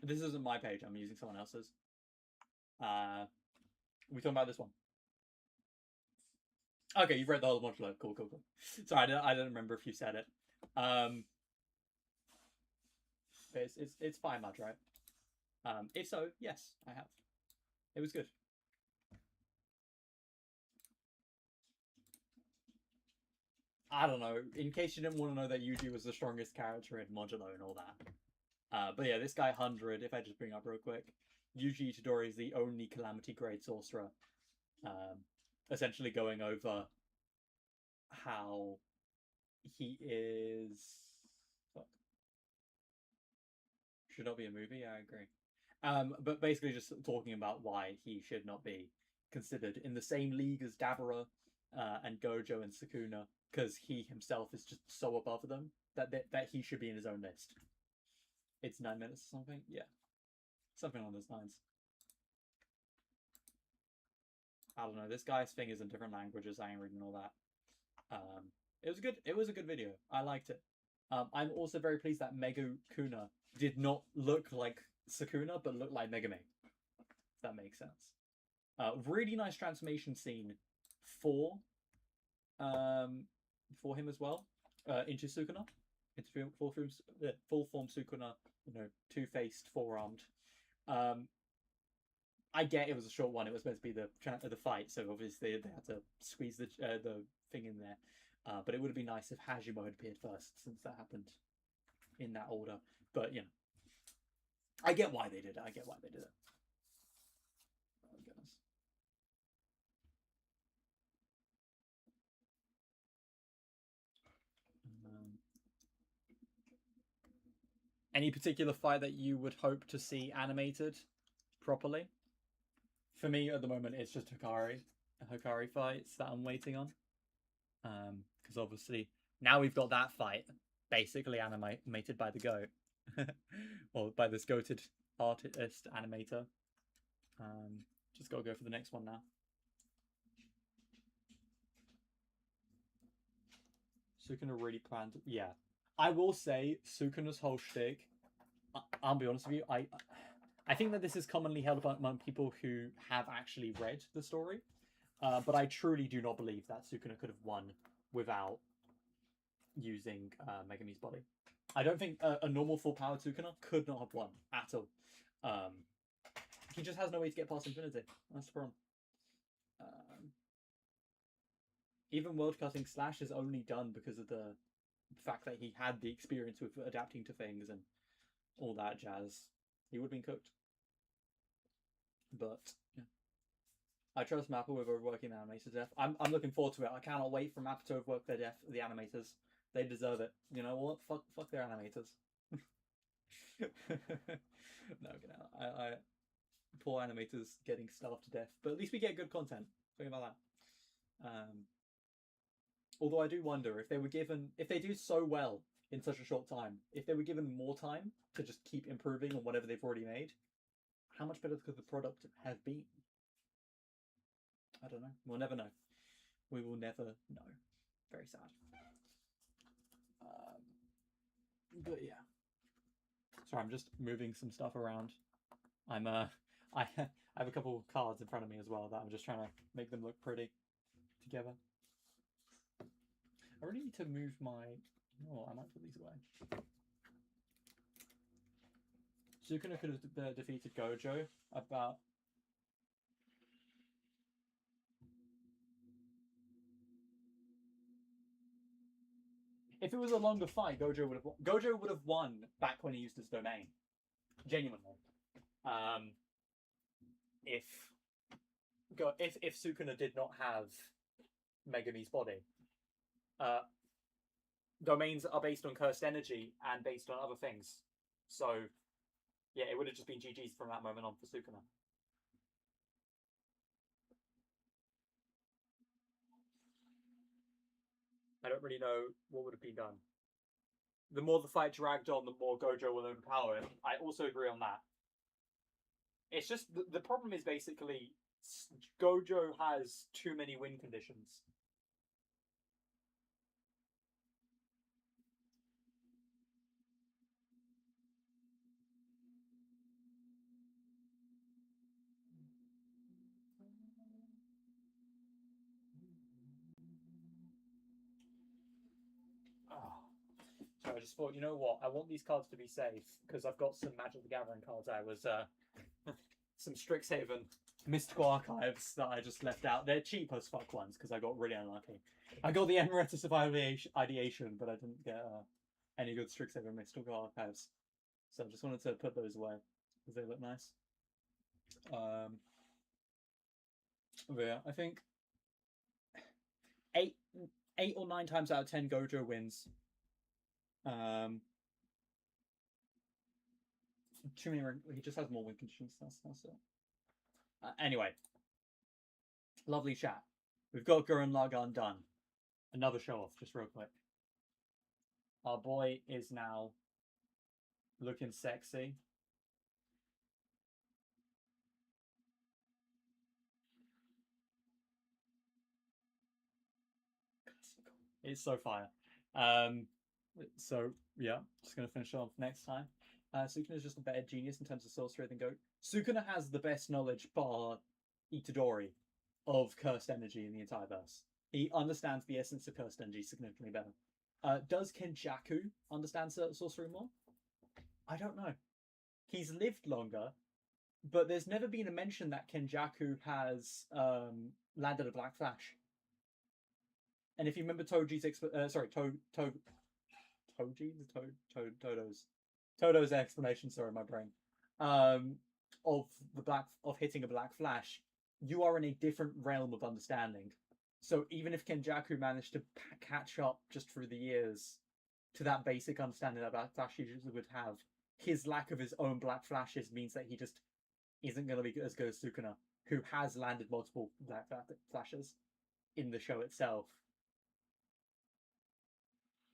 This isn't my page, I'm using someone else's. We talking about this one? Okay, you've read the whole modulo. Cool. Sorry, I don't remember if you said it. It's fine, Mudge, right? If so, yes, I have. It was good. I don't know. In case you didn't want to know that Yuji was the strongest character in Modulo and all that. But yeah, this guy 100, if I just bring up real quick, Yuji Itadori is the only Calamity grade sorcerer. Essentially going over how he is... Fuck. Should not be a movie, yeah, I agree. But basically just talking about why he should not be considered in the same league as Dabura and Gojo and Sukuna, because he himself is just so above them that he should be in his own list. It's 9 minutes or something? Yeah. Something along those lines. I don't know. This guy's thing is in different languages. I ain't reading all that. It was good. It was a good video. I liked it. I'm also very pleased that Megu Kuna did not look like Sukuna, but looked like Megami. If that makes sense. Really nice transformation scene for him as well. Into Sukuna. Into full form Sukuna. You know, two-faced, four-armed. I get it was a short one. It was supposed to be the fight, so obviously they had to squeeze the thing in there. But it would have been nice if Hajime had appeared first, since that happened in that order. But you know, I get why they did it. I get why they did it. Oh goodness. Any particular fight that you would hope to see animated properly? For me, at the moment, it's just Hikari fights that I'm waiting on. Because obviously now we've got that fight basically animated by the goat, or by this goated artist animator. Just gotta go for the next one now. Sukuna really planned. Yeah, I will say Sukuna's whole shtick. I'll be honest with you. I think that this is commonly held among people who have actually read the story, but I truly do not believe that Sukuna could have won without using Megami's body. I don't think a normal full powered Sukuna could not have won at all. He just has no way to get past infinity. That's the problem. Even world cutting Slash is only done because of the fact that he had the experience with adapting to things and all that jazz. He would have been cooked. But yeah, I trust Mappa with overworking the animators' death. I'm looking forward to it. I cannot wait for Mappa to overwork their death. The animators, they deserve it. You know what? Fuck their animators. No, I poor animators getting starved to death. But at least we get good content. Think about that. Although I do wonder if they do so well in such a short time, if they were given more time to just keep improving on whatever they've already made, how much better could the product have been? I don't know. We'll never know. We will never know. Very sad. But yeah. Sorry, I'm just moving some stuff around. I have a couple of cards in front of me as well that I'm just trying to make them look pretty together. I really need to move my... Oh, I might put these away. Sukuna could have defeated Gojo about... If it was a longer fight, Gojo would have won back when he used his domain. Genuinely. If Sukuna did not have Megami's body. Domains are based on cursed energy and based on other things. So, yeah, it would have just been GG's from that moment on for Sukuna. I don't really know what would have been done. The more the fight dragged on, the more Gojo will overpower him. I also agree on that. It's just, the problem is basically Gojo has too many win conditions. So I just thought, you know what? I want these cards to be safe because I've got some Magic the Gathering cards. I was some Strixhaven Mystical Archives that I just left out. They're cheap as fuck ones because I got really unlucky. I got the Emeritus of Ideation, but I didn't get any good Strixhaven Mystical Archives. So I just wanted to put those away because they look nice. But yeah, I think 8 or 9 times out of 10 Gojo wins. Too many. He just has more win conditions. That's it. Anyway, lovely chat. We've got Gurren Lagann done. Another show off, just real quick. Our boy is now looking sexy. It's so fire. So yeah, just gonna finish off next time. Sukuna is just a better genius in terms of sorcery than Goat. Sukuna has the best knowledge bar Itadori of cursed energy in the entire verse. He understands the essence of cursed energy significantly better. Does Kenjaku understand sorcery more? I don't know. He's lived longer, But there's never been a mention that Kenjaku has landed a Black Flash. And if you remember Toji's Todo's explanation. Sorry, my brain. Of hitting a Black Flash, you are in a different realm of understanding. So even if Kenjaku managed to catch up just through the years to that basic understanding that Black Flash usually would have, his lack of his own Black Flashes means that he just isn't going to be as good as Sukuna, who has landed multiple Black Flashes in the show itself.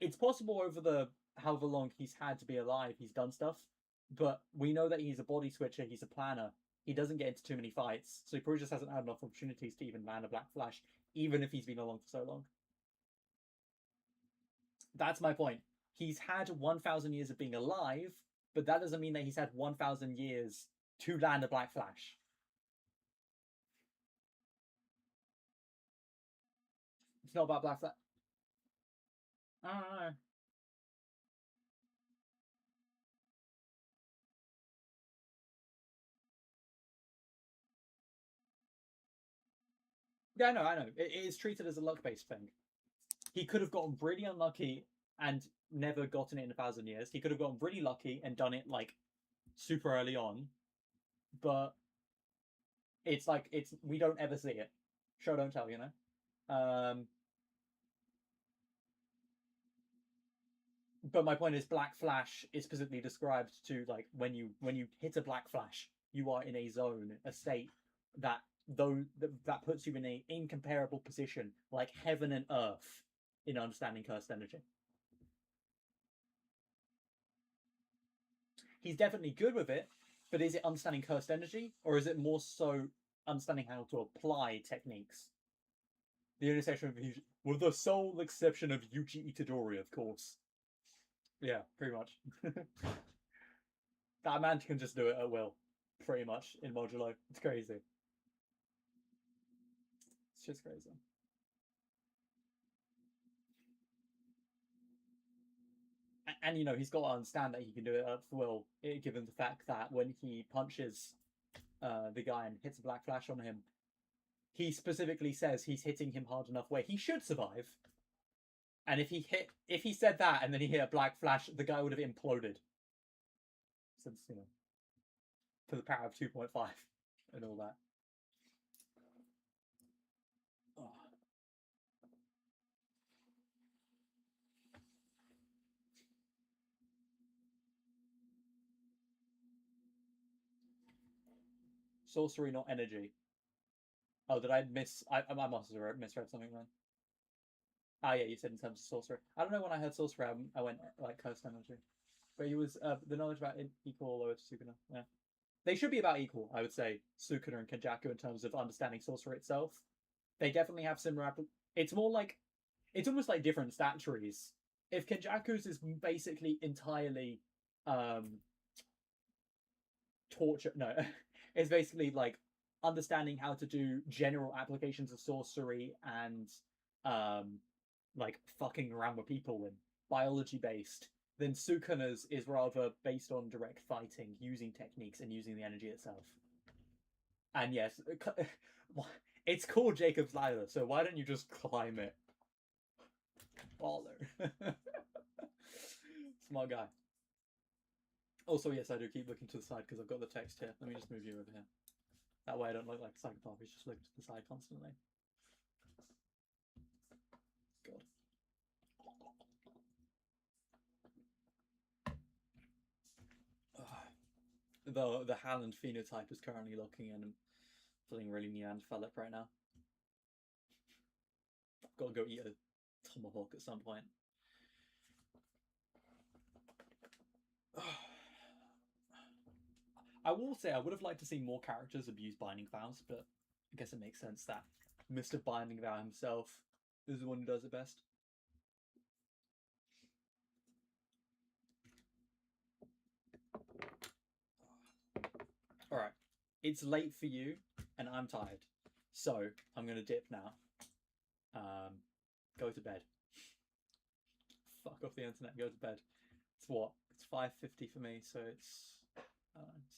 It's possible over the however long he's had to be alive, he's done stuff, but we know that he's a body switcher, he's a planner. He doesn't get into too many fights, so he probably just hasn't had enough opportunities to even land a Black Flash, even if he's been along for so long. That's my point. He's had 1,000 years of being alive, but that doesn't mean that he's had 1,000 years to land a Black Flash. It's not about Black Flash. I don't know. Yeah, I know. It is treated as a luck-based thing. He could have gotten really unlucky and never gotten it in 1,000 years. He could have gotten really lucky and done it like super early on, but it's like we don't ever see it. Show don't tell, you know. But my point is, Black Flash is specifically described to like when you hit a Black Flash, you are in a zone, a state that that puts you in a incomparable position, like heaven and earth, in understanding cursed energy. He's definitely good with it, but is it understanding cursed energy, or is it more so understanding how to apply techniques? The intersection of with the sole exception of Yuji Itadori, of course. Yeah, pretty much. That man can just do it at will, pretty much, in Modulo. It's crazy. It's just crazy. And you know, he's got to understand that he can do it at will, given the fact that when he punches the guy and hits a Black Flash on him, he specifically says he's hitting him hard enough where he should survive. And if he said that and then he hit a Black Flash, the guy would have imploded. Since, you know, to the power of 2.5 and all that. Oh. Sorcery, not energy. Oh, did I miss? I must have misread something then. Ah, yeah, you said in terms of sorcery. I don't know when I heard sorcery, I went like cursed energy. But he was the knowledge about equal lower to Sukuna. Yeah, they should be about equal, I would say, Sukuna and Kenjaku in terms of understanding sorcery itself. They definitely have similar. It's more like it's almost like different stat trees. If Kenjaku's is basically entirely torture, no, it's basically like understanding how to do general applications of sorcery and like fucking around with people and biology based, then Sukuna's is rather based on direct fighting, using techniques and using the energy itself. And yes, it's called Jacob's Ladder, so why don't you just climb it? Baller. Smart guy. Also, yes, I do keep looking to the side because I've got the text here. Let me just move you over here. That way I don't look like a psychopath who's just looking to the side constantly. God. The Haaland phenotype is currently looking and I'm feeling really Neanderthalic right now. I've got to go eat a tomahawk at some point. I will say I would have liked to see more characters abuse Binding Vows, but I guess it makes sense that Mr. Binding Vow himself is the one who does it best. Alright, it's late for you, and I'm tired. So, I'm going to dip now. Go to bed. Fuck off the internet, go to bed. It's what? It's 5:50 for me, so it's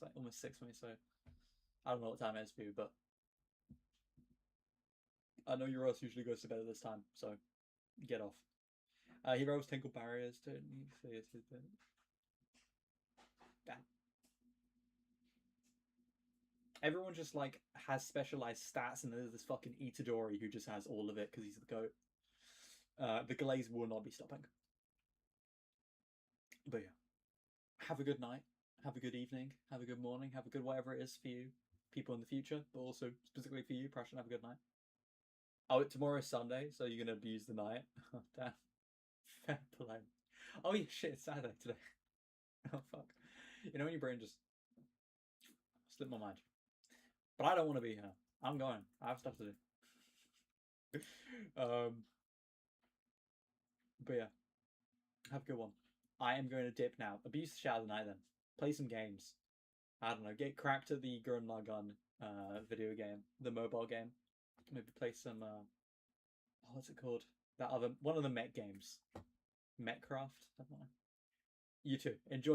like almost 6 for me, so I don't know what time it is for you, but I know your Ross usually goes to bed at this time, so get off. Heroes tinkle barriers to yeah. Everyone just like has specialized stats, and there's this fucking Itadori who just has all of it because he's the goat. The glaze will not be stopping. But yeah, have a good night, have a good evening, have a good morning, have a good whatever it is for you, people in the future, but also specifically for you, Prashant, have a good night. Oh, tomorrow's Sunday, so you're gonna abuse the night. Oh, damn. Fair play. Oh yeah, shit, it's Saturday today. Oh fuck. You know when your brain just slipped my mind. But I don't want to be here. I'm going. I have stuff to do. But yeah, have a good one. I am going to dip now. Abuse the shower tonight then. Play some games. I don't know. Get cracked at the Gurren Lagann video game, the mobile game. Maybe play some. What's it called? That other one of the mech games. Metcraft. I don't know. You too. Enjoy.